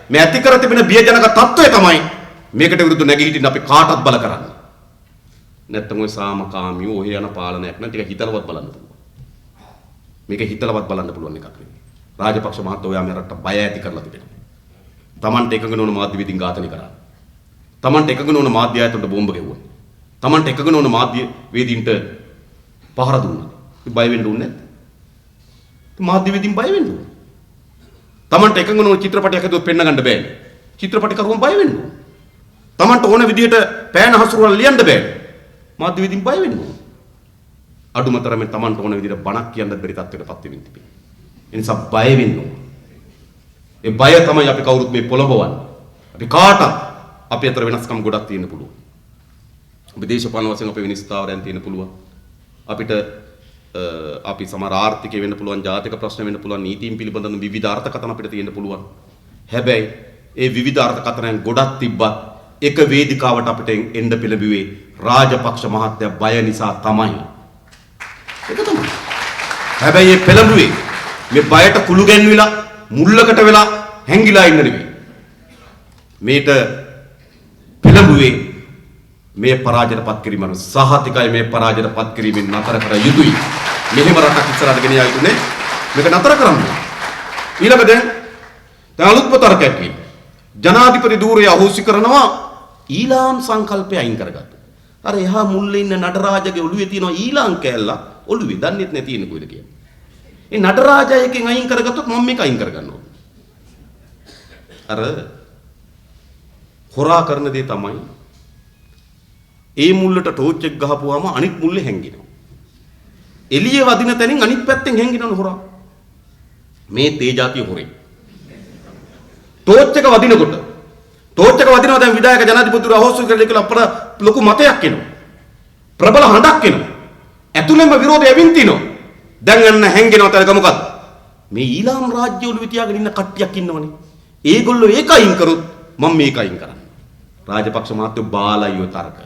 මේ ඇති කර තිබෙන බියජනක තත්ත්වය තමයි මේකට විරුද්ධ නැගී අපි කාටවත් බල කරන්නේ. නැත්තම් ඔය සාමකාමීව ඔය යන පාලනයක් නම් ටික හිතලවත් බලන්න පුළුවන්. මේක හිතලවත් බලන්න පුළුවන් එකක් නෙවෙයි. රාජපක්ෂ මහත්තයා ඔයා මේ රටට බය ඇති කරලා තිබෙනවා. Tamanට එකඟ නොවන මාධ්‍ය වේදින් ඝාතනය කරා. Tamanට එකඟ නොවන මාධ්‍ය ආයතනට බෝම්බ ගැහුවා. Tamanට එකඟ නොවන මාධ්‍ය වේදින්ට පහර දුන්නා. බය වෙන්න ඕනේ නැද්ද? මාධ්‍යවේදීන් බය වෙන්න ඕන. Tamanට එකඟ නොවන චිත්‍රපටයක් හදුවොත් පෙන්න ගන්න බෑනේ. චිත්‍රපටකරුවන් බය වෙන්න ඕන. Tamanට ඕන විදිහට පෑන හසුරුවලා ලියන්න බෑනේ. මාධ්‍යවේදීන් බය වෙන්න ඕන. අඩුමතරමේ Tamanට ඕන විදිහට බණක් කියන්න බැරි තත්ත්වයකටපත් වෙමින් තිබෙනවා. ඒ නිසා බය වෙන්න ඕන. ඒ බය තමයි අපි කවුරුත් මේ පොළඹවන්නේ. අපි කාටත් අපි අතර වෙනස්කම් ගොඩක් තියෙන්න පුළුවන්. අපි දේශපාලන වශයෙන් අපේ විනිශ්චයයන් තියෙන්න පුළුවන්. අපිට අපි සමහර ආර්ථිකය වෙන්න පුළුවන්, ජාතික ප්‍රශ්න වෙන්න පුළුවන්, නීතීන් පිළිබඳව විවිධ අර්ථකථන අපිට තියෙන්න පුළුවන්. හැබැයි ඒ විවිධ අර්ථකථනයන් ගොඩක් තිබ්බත් එක වේදිකාවට අපිට එන්න පෙළඹුවේ රාජපක්ෂ මහත්තයා බය නිසා තමයි. ඒක තමයි. හැබැයි මේ පෙළඹුවේ මේ බයට කුළු ගැන්විලා මුල්ලකට වෙලා හැංගිලා ඉන්න නෙවෙයි. මේට පෙළඹුවේ මේ පරාජයටපත් කිරීම සහතිකයි. මේ පරාජයටපත් කිරීමෙන් නතර කර යුතුයි. මෙහෙම රටක් ඉස්සරහට ගෙන යා යුතුනේ. මේක නතර කරන්න. ඊළඟ දැන් අලුත්ම තර්කයක් කියන්නේ ජනාධිපති ධූරය අහෝසි කරනවා ඊලාම් සංකල්පය අයින් කරගත්තා. අර එහා මුල්ලේ ඉන්න නටරාජගේ ඔළුවේ තියෙන ඊලාම් කෑල්ල ඔළුවේ දන්නේත් නැති ඉන්න කොයිද කියන්නේ. ඒ නටරාජය එකෙන් අයින් කරගත්තොත් මම මේක අයින් කරගන්න ඕනේ. අර හොරා කරන දේ තමයි ඒ මුල්ලට ටෝච් එක ගහපුවාම අනිත් මුල්ලේ හැංගිනවා. එළියේ වදින තැනින් අනිත් පැත්තෙන් හැංගිනවනේ හොරා. මේ තේජාතිය හොරේ. ටෝච් එක වදිනවා දැන් විධායක ජනාධිපතිතුරු අහෝසි කරලා කියලා අපර ලොකු මතයක් එනවා. ප්‍රබල හඬක් එනවා. ඇතුළෙන්ම විරෝධය ඇවින් තිනවා. දැන් අන්න හැංගෙනවා තැනක මොකද්ද? මේ ඊලාම් රාජ්‍ය ඔළුවේ තියාගෙන ඉන්න කට්ටියක් ඉන්නවනේ. ඒගොල්ලෝ ඒක අයින් කරොත් මම මේක අයින් කරන්නේ. රාජපක්ෂ මහත්තයෝ බාලයි ඔය තරක.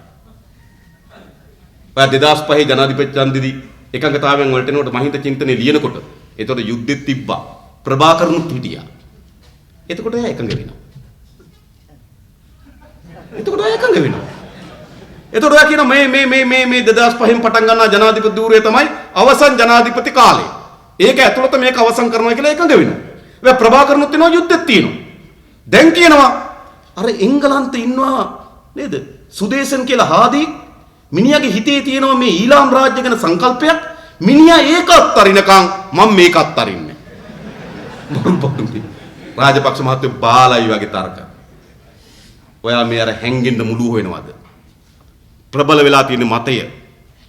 2005 ජනාධිපති ඡන්දෙදී එකඟතාවයන් වලට එනකොට මහින්ද චින්තනයේ ලියනකොට ඒතකොට යුද්ධෙත් තිබ්බා. ප්‍රභාකරනුත් හිටියා. එතකොට එයා එකඟ වෙනවා. එතකොට එයා කියනවා මේ 2005න් පටන් ගන්නා ජනාධිපති ධූරය තමයි අවසන් ජනාධිපති කාලය. ඒක ඇතුළත මේක අවසන් කරනවා කියලා එකඟ වෙනවා. ඒ ප්‍රභාකරනුත් වෙනවා යුද්ධෙත් තියෙනවා. දැන් කියනවා අර එංගලන්තේ ඉන්නවා නේද? සුදේසන් කියලා හාදී මිනිහාගේ හිතේ තියෙනවා මේ ඊලාම් රාජ්‍ය ගැන සංකල්පයක්. මිනිහා ඒක අත්තරිනකම් මම මේක අත්තරින්නේ. රාජපක්ෂ මහත්තයෝ බාලයි වගේ තර්ක. ඔයා මේ අර හැංගෙන්න මුළු වෙනවද? ප්‍රබල වෙලා තියෙන මතය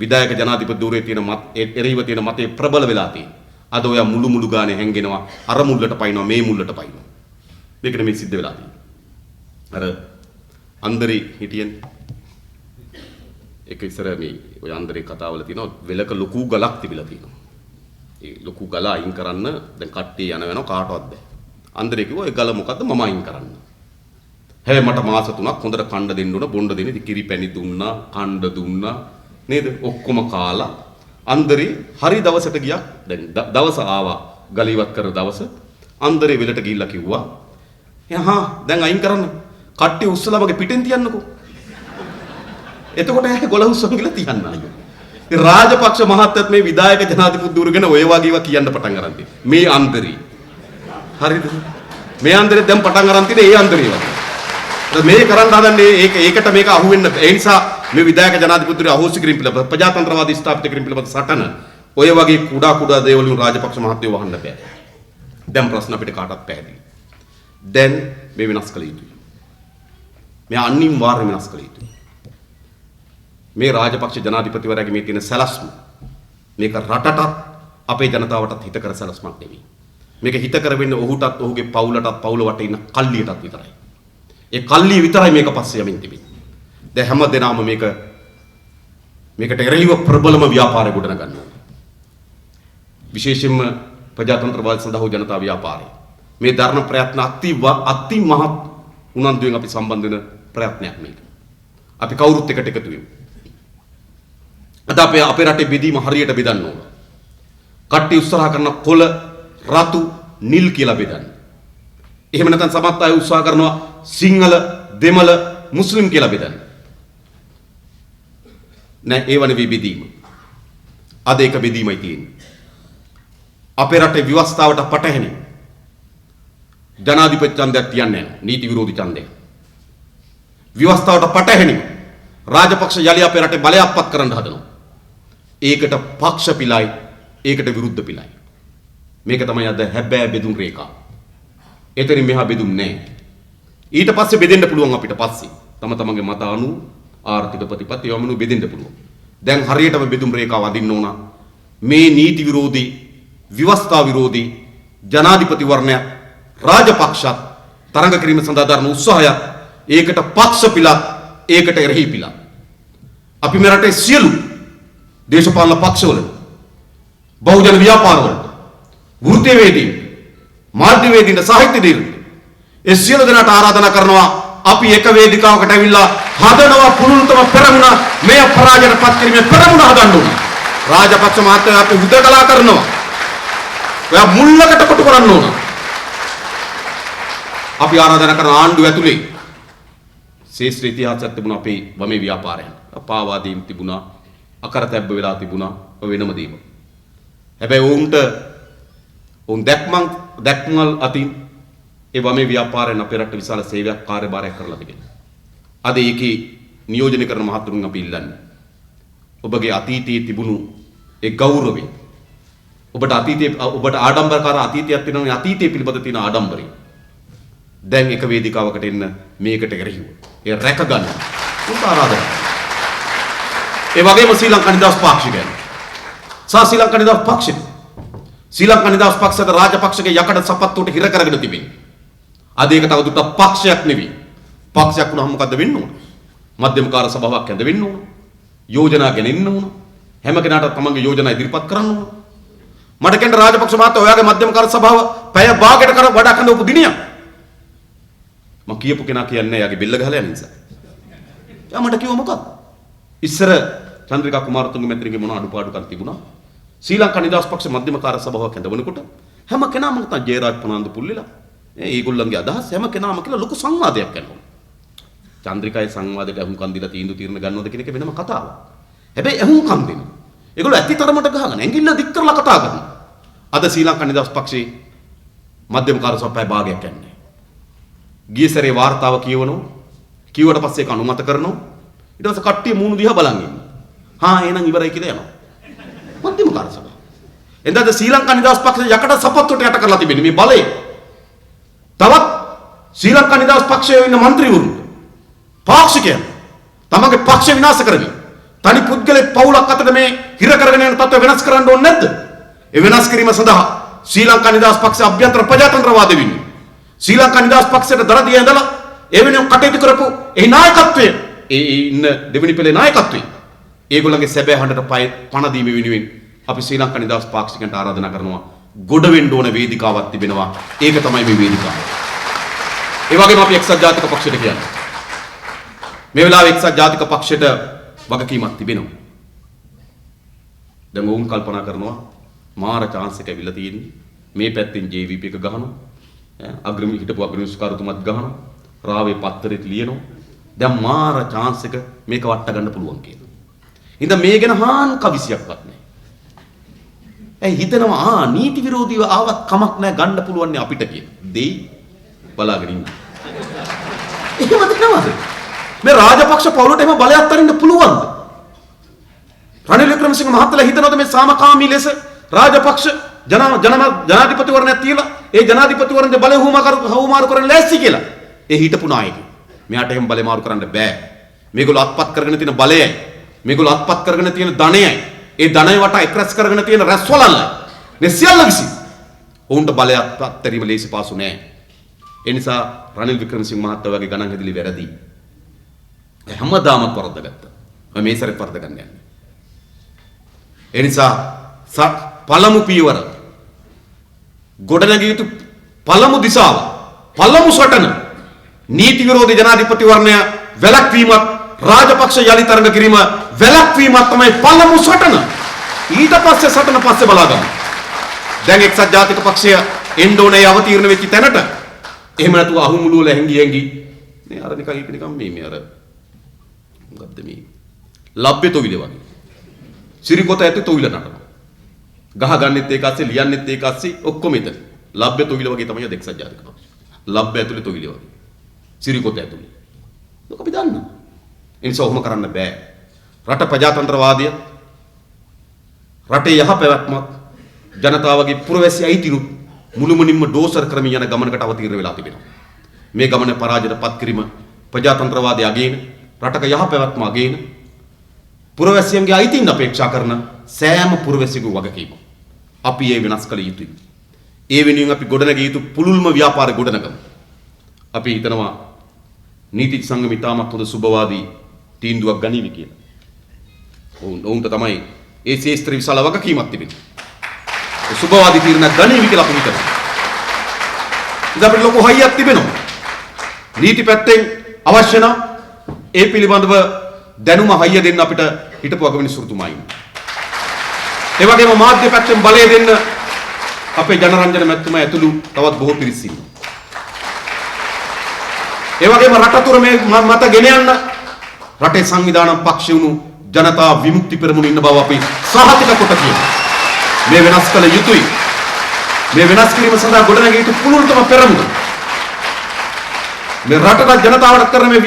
විධායක ජනාධිපති ධූරයේ තියෙන එරෙහිව තියෙන මතය ප්‍රබල වෙලා තියෙන. අද ඔයා මුළු ගානේ හැංගෙනවා. අර මුල්ලට පයින්නවා මේ මුල්ලට පයින්නවා. මේකට මේ සිද්ධ වෙලා තියෙන්නේ. අර අන්දරේ හිටියනේ. ඒක ඉස්සර මේ ඔය අන්දරේ කතාවල තියෙනවා වෙලක ලොකු ගලක් තිබිලා තියෙනවා. ඒ ලොකු ගල අයින් කරන්න දැන් කට්ටිය යන වෙනවා කාටවත් බෑ. අන්දරේ කිව්වා ඒ ගල මොකද්ද මම අයින් කරන්න. හැබැයි මට මාස 3ක් හොඳට කණ්ඩ දෙන්න ඕන බොණ්ඩ දෙන්න කිරි පැණි දුන්නා කණ්ඩ දුන්නා නේද ඔක්කොම කාලා අන්දරේ හරි දවසට ගියා. දැන් දවස ආවා ගල ඉවත් කර දවස අන්දරේ වෙලට ගිහිල්ලා කිව්වා එහා දැන් අයින් කරන්න කට්ටිය උස්සලා මගේ පිටෙන් තියන්නකෝ. එතකොට ඇයි ගොල උස්සන් කියලා තියන්න ආයේ. ඉතින් රාජපක්ෂ මහත්තයත් මේ විධායක ජනාධිපති ධූර ගැන ඔය වගේව කියන්න පටන් ගන්න තියෙනවා. මේ අන්දරේ. හරිද? මේ අන්දරේ දැන් පටන් ගන්න තියෙන්නේ ඒ අන්දරේ වගේ. මේ කරන්න හදන්නේ ඒකට මේක අහුවෙන්න. ඒ නිසා මේ විධායක ජනාධිපති ධූර අහෝසි කිරීම පිළිබඳ ප්‍රජාතන්ත්‍රවාදී ස්ථාපිත කිරීම පිළිබඳ සටන ඔය වගේ කුඩා දේවල් වලින් රාජපක්ෂ මහත්තයෝ වහන්න බෑ. දැන් ප්‍රශ්න අපිට කාටවත් පැහැදිලි. දැන් මේ වෙනස් කළ යුතුයි. මේ අනිවාර්යයෙන් වෙනස් කළ යුතුයි. මේ රාජපක්ෂ ජනාධිපතිවරයාගේ මේ තියෙන සැලැස්ම මේක රටටත් අපේ ජනතාවටත් හිත කර සැලැස්මක් නෙවෙයි. මේක හිත කර වෙන්නේ ඔහුටත් ඔහුගේ පවුලටත් පවුල වටේ ඉන්න කල්ලියටත් විතරයි. ඒ කල්ලිය විතරයි මේක පස්සේ යමින් තිබෙන්නේ. දැන් හැම දෙනාම මේකට එරෙහිව ප්‍රබලම ව්‍යාපාරය ගොඩනගන්න ඕනේ. විශේෂයෙන්ම ප්‍රජාතන්ත්‍රවාද සඳහා ජනතා ව්‍යාපාරය. මේ ධර්ම ප්‍රයත්න අති මහත් උනන්දුවෙන් අපි සම්බන්ධ වෙන ප්‍රයත්නයක් මේක. අපි කවුරුත් එකට එකතු වෙමු. අද අපේ රටේ බෙදීම හරියට බෙදන්න ඕන. කට්ටිය උත්සාහ කරන කොළ රතු නිල් කියලා බෙදන්න. එහෙම නැත්නම් සමහත් අය උත්සාහ කරනවා සිංහල දෙමළ මුස්ලිම් කියලා බෙදන්න. නෑ ඒව නෙවෙයි බෙදීම. අද ඒක බෙදීමයි තියෙන්නේ. අපේ රටේ ව්‍යවස්ථාවට පටහැනි ජනාධිපති ඡන්දයක් තියන්නේ නැහැ. නීති විරෝධී ඡන්දයක්. ව්‍යවස්ථාවට පටහැනි රාජපක්ෂ යලි අපේ රටේ බලයක්පත් කරන්න හදනවා. ඒකට පක්ෂ පිළයි ඒකට විරුද්ධ පිළයි. මේක තමයි අද හැබෑ බෙදුම් රේඛා. එතනින් මෙහා බෙදුම් නැහැ. ඊට පස්සේ බෙදෙන්න පුළුවන් අපිට පස්සේ. තම තමන්ගේ මත අනුව ආර්ථික ප්‍රතිපත්ති යොමුණු බෙදෙන්න පුළුවන්. දැන් හරියටම බෙදුම් රේඛාව අදින්න ඕන. මේ නීති විරෝධී, විවස්ථා විරෝධී ජනාධිපති වර්ණය රාජපක්ෂත් තරඟ කිරීම සඳහා දරන උත්සාහය ඒකට පක්ෂ පිළක්, ඒකට එරෙහි පිළක්. අපි මේ රටේ සියලු දේශපාලන පක්ෂවල, බහුජන ව්‍යාපාරවල, වෘත්තීයවේදීන්, මාධ්‍යවේදීන්, සාහිත්‍යවේදීන් ඒ සියලු දෙනාට ආරාධනා කරනවා අපි එක වේදිකාවකට ඇවිල්ලා හදනවා පුරුල්තම පෙරමුණ මේ පරාජයට පත් කිරීමේ පෙරමුණ හදන්න ඕන. රාජපක්ෂ මහත්තයා අපි හුදකලා කරනවා. ඔයා මුල්ලකට කොටු කරන්න ඕන. අපි ආරාධනා කරන ආණ්ඩුව ඇතුලේ ශේෂ්ත්‍ර ඉතිහාසයක් තිබුණා අපේ වමේ ව්‍යාපාරයන්. පාවාදීම් තිබුණා, අකරතැබ්බ වෙලා තිබුණා, වෙනම දේවල්. හැබැයි උන් දැක්මල් අතින් ඒ වමේ ව්‍යාපාරයෙන් අපේ රට විශාල සේවයක් කාර්යභාරයක් කරලා තිබෙනවා. අද ඒකේ නියෝජනය කරන මහතුරුන් අපි ඉල්ලන්නේ ඔබගේ අතීතයේ තිබුණු ඒ ගෞරවය, ඔබට ආඩම්බරකාර අතීතයක් තියෙනවා, අතීතයේ පිළිබඳ තියෙන ආඩම්බරය දැන් එක වේදිකාවකට එන්න මේකට එරෙහිව ඒ රැක ගන්න උන්ට ආරාධනා. ඒ වගේම ශ්‍රී ලංකා නිදහස් පාක්ෂිකයන් ශ්‍රී ලංකා නිදහස් පක්ෂය ශ්‍රී ලංකා නිදහස් පක්ෂද රාජපක්ෂගේ යකඩ සපත්තුවට හිර කරගෙන තිබෙනවා. අද ඒක තවදුරටත් පක්ෂයක් නෙවෙයි. පක්ෂයක් වුණාම මොකද්ද වෙන්න ඕන? මධ්‍යම කාර්ය සභාවක් ඇඳ වෙන්න ඕන. යෝජනා ගෙනෙන්න ඕන. හැම කෙනාටම තමන්ගේ යෝජනා ඉදිරිපත් කරන්න ඕන. මට කියන්න රාජපක්ෂ මහත්තයා ඔයාගේ මධ්‍යම කාර්ය සභාව පැය භාගයකට කර වඩා කඳවපු දිනියක්. මම කියපු කෙනා කියන්නේ එයාගේ බෙල්ල ගහලා යන නිසා. එයා මට කිව්ව මොකක්ද? ඉස්සර චන්ද්‍රිකා කුමාරතුංග මැතිණියගේ මොන අඩුපාඩුකම් තිබුණා? ශ්‍රී ලංකා නිදහස් පක්ෂ මධ්‍යම කාර්ය සභාවක් ඇඳවනකොට හැම කෙනාම නැත්නම් ජයරාජ් පනාන්දු පුල්ලිලා ඒගොල්ලන්ගේ අදහස් හැම කෙනාම කියලා ලොකු සංවාදයක් කරනවා. චන්ද්‍රිකායි සංවාදයට අහුම්කම් දීලා තීන්දුව తీරන ගන්නවද කියන එක වෙනම කතාවක්. හැබැයි අහුම්කම් දෙනවා. ඒගොල්ලෝ ඇතිතරමට ගහගෙන ඇඟිල්ල දික් කරලා කතා කරනවා. අද ශ්‍රී ලංකා නිදහස් පක්ෂයේ මධ්‍යම කාර්ය සභාවේ භාගයක් යන්නේ. ගිය සැරේ වාර්තාව කියවනවා. කිව්වට පස්සේ ඒක අනුමත කරනවා. ඊට පස්සේ කට්ටිය මූණු දිහා බලන් ඉන්නවා. හා එහෙනම් ඉවරයි කියලා යනවා. මධ්‍යම කාර්ය සභාව. එඳාද ශ්‍රී ලංකා නිදහස් පක්ෂය යකඩ සපත්තුවට යට කරලා තිබෙන්නේ මේ බලය. තවත් ශ්‍රී ලංකා නිදහස් පක්ෂයේ ඉන්න മന്ത്രിවරු පාක්ෂිකයන් තමගේ පක්ෂ විනාශ කරගෙන තනි පුද්ගලෙක් පවුලක් අතර මේ හිර කරගෙන යන තත්ත්ව වෙනස් කරන්න ඕනේ නැද්ද? ඒ වෙනස් කිරීම සඳහා ශ්‍රී ලංකා නිදහස් පක්ෂය අභ්‍යන්තර ප්‍රජාතන්ත්‍රවාදී වෙන්නේ. ශ්‍රී ලංකා නිදහස් පක්ෂයට දරදිය ඇඳලා ඒ වෙනුවෙන් කටයුතු කරපු ඒ නායකත්වය ඒ ඉන්න දෙවෙනි පෙළේ නායකත්වය ඒගොල්ලන්ගේ සැබෑ හඬට පණ දීම වෙනුවෙන් අපි ශ්‍රී ලංකා නිදහස් පාක්ෂිකයන්ට ආරාධනා කරනවා ගොඩ වෙන්න ඕන වේදිකාවක් තිබෙනවා. ඒක තමයි මේ වේදිකාව. ඒ වගේම අපි එක්සත් ජාතික පක්ෂයට කියන්නේ මේ වෙලාවේ එක්සත් ජාතික පක්ෂයට වගකීමක් තිබෙනවා. දැන් වුන් කල්පනා කරනවා මාර chance එක ඇවිල්ලා තියෙන්නේ. මේ පැත්තෙන් JVP එක ගහනවා. අග්‍රමී හිටපු අග්‍රනිෂ්කාරතුමත් ගහනවා. රාවේ පත්තරෙත් ලියනවා. දැන් මාර chance එක මේක වට ගන්න පුළුවන් කියලා. ඉතින් මේ ගැන හාන් කවිසියක්වත් නැහැ. ඇයි හිතනවා නීති විරෝධීව ආවත් කමක් නැහැ ගන්න පුළුවන් නේ අපිට කියලා. දෙයි බලාගෙන ඉන්න. එහෙමද නේද? මේ රාජපක්ෂ පවුලට එහෙම බලයක් අරින්න පුළුවන්ද? රනිල් වික්‍රමසිංහ මහත්තයා හිතනවාද මේ සාමකාමී ලෙස රාජපක්ෂ ජනාධිපතිවරණයක් තියලා ඒ ජනාධිපතිවරණයේ බලය හුවමාරු කරන්න ලෑස්ති කියලා? ඒ හිටපු නායකයෝ. මෙයාට එහෙම බලය මාරු කරන්න බෑ. මේගොල්ලෝ අත්පත් කරගෙන තියෙන බලයයි, මේගොල්ලෝ අත්පත් කරගෙන තියෙන ධනයයි, ඒ ධනය වට එක්රැස් කරගෙන තියෙන රැස්වලල්ලයි. මේ සියල්ල විසින් ඔවුන්ට බලය අත්හැරීම ලේසි පාසු නෑ. ඒ නිසා රනිල් වික්‍රමසිංහ මහත්තයා වගේ ගණන් හැදලි වැරදි. හැමදාම වරද්දගත්තා. මම මේ සැරේ වරද්ද ගන්න යන්නේ. ඒ නිසා පළමු පියවර ගොඩනැගිය යුතු පළමු දිශාව පළමු සටන නීති විරෝධී ජනාධිපතිවරණය වැළැක්වීමත් රාජපක්ෂ යලි තරඟ කිරීම වැළැක්වීමත් තමයි පළමු සටන. ඊට පස්සේ සටන පස්සේ බලාගමු. දැන් එක්සත් ජාතික පක්ෂය එන්න ඕනේ අවතීර්ණ වෙච්ච තැනට. එහෙම නැතුව අහුමුළු වල හැංගි මේ අර නිකන් මේ අර මොකද්ද මේ ලබ්බේ තොවිල වගේ. සිරිකොත ඇතුලේ තොවිල නටනවා. ගහ ගන්නෙත් ඒක ඇස්සේ ලියන්නෙත් ඒක ඇස්සේ ඔක්කොම එතන. ලබ්බේ තොවිල වගේ තමයි එක්සත් ජාතික පක්ෂය. ලබ්බේ ඇතුලේ තොවිල වගේ. සිරිකොත ඇතුලේ. ඒක අපි දන්නවා. ඒ නිසා ඔහොම කරන්න බෑ. රට ප්‍රජාතන්ත්‍රවාදය රටේ යහ පැවැත්මක් ජනතාවගේ පුරවැසි අයිතිරු මුළුමනින්ම ඩෝසර් කරමින් යන ගමනකට අවතීර්ණ වෙලා තිබෙනවා. මේ ගමන පරාජයට පත් කිරීම ප්‍රජාතන්ත්‍රවාදය අගේන රටක යහපැවැත්ම අගේන පුරවැසියන්ගේ අයිතීන් අපේක්ෂා කරන සෑම පුරවැසියෙකුගේ වගකීම. අපි ඒ වෙනස් කළ යුතුයි. ඒ වෙනුවෙන් අපි ගොඩනගිය යුතු පුළුල්ම ව්‍යාපාර ගොඩනගමු. අපි හිතනවා නීති සංගම ඉතාමත් හොඳ සුබවාදී තීන්දුවක් ගනීවි කියලා. ඔවුන්ට තමයි ඒ ශේෂ්ත්‍ර විශාල වගකීමක් තිබෙනවා. ඒ සුබවාදී තීරණයක් ගනීවි කියලා අපි හිතනවා. ඉතින් අපිට ලොකු හයියක් තිබෙනවා. නීති පැත්තෙන් අවශ්‍ය නම් ඒ පිළිබඳව දැනුම හයිය දෙන්න අපිට හිටපු අගවිනිසුරුතුමා ඉන්නවා. ඒ වගේම මාධ්‍ය පැත්තෙන් බලය දෙන්න අපේ ජනරන්ජන මැතිතුමා ඇතුළු තවත් බොහෝ පිරිස් ඉන්නවා. ඒ වගේම රට තුර මේ මත ගෙන යන්න රටේ සංවිධාන පක්ෂ වුණු ජනතා විමුක්ති පෙරමුණ ඉන්න බව අපි සහතික කොට කියනවා. මේ වෙනස් කළ යුතුයි. මේ වෙනස් කිරීම සඳහා ගොඩනැගිය යුතු පුළුල්තම පෙරමුණ. මේ රටට ජනතාවට කරන මේ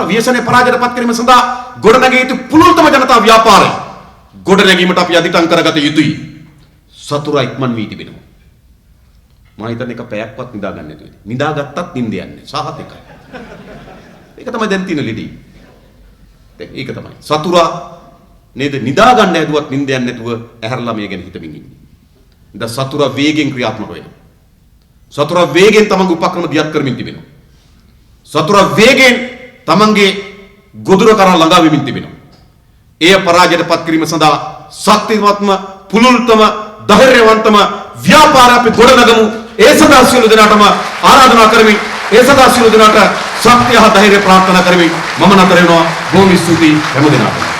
ව්‍යසනයේ පරාජයට පත් කිරීම සඳහා ගොඩනැගිය යුතු පුළුල්තම ජනතා ව්‍යාපාරය ගොඩනැගීමට අපි අධිටන් කරගත යුතුයි. සතුරා ඉක්මන් වී තිබෙනවා. මම හිතන්නේ එක පැයක්වත් නිදාගන්න නැතුව. නිදාගත්තත් නිින්ද යන්නේ. සහතිකයි. ඒක තමයි දැන් තියෙන ලෙඩේ. දැන් ඒක තමයි. සතුරා නේද නිදාගන්න හැදුවත් නිින්ද යන්නේ නැතුව ඇහැරලා මේ ගැන හිතමින් ඉන්නේ. දැන් සතුරා වේගෙන් ක්‍රියාත්මක වෙනවා. සතුරා වේගෙන් තමන්ගේ උපක්‍රම දියත් කරමින් තිබෙනවා. සතුරා වේගෙන් තමන්ගේ ගොදුර කරා ළඟා වෙමින් තිබෙනවා. එය පරාජයට පත් කිරීම සඳහා ශක්තිමත්ම පුළුල්තම ධෛර්යවන්තම ව්‍යාපාර අපි ගොඩනගමු. ඒ සඳහා සියලු දෙනාටම ආරාධනා කරමින් ඒ සඳහා සියලු දෙනාට ශක්තිය හා ධෛර්යය ප්‍රාර්ථනා කරමින් මම නතර වෙනවා. බොහොම ස්තුතියි හැම දිනකටම.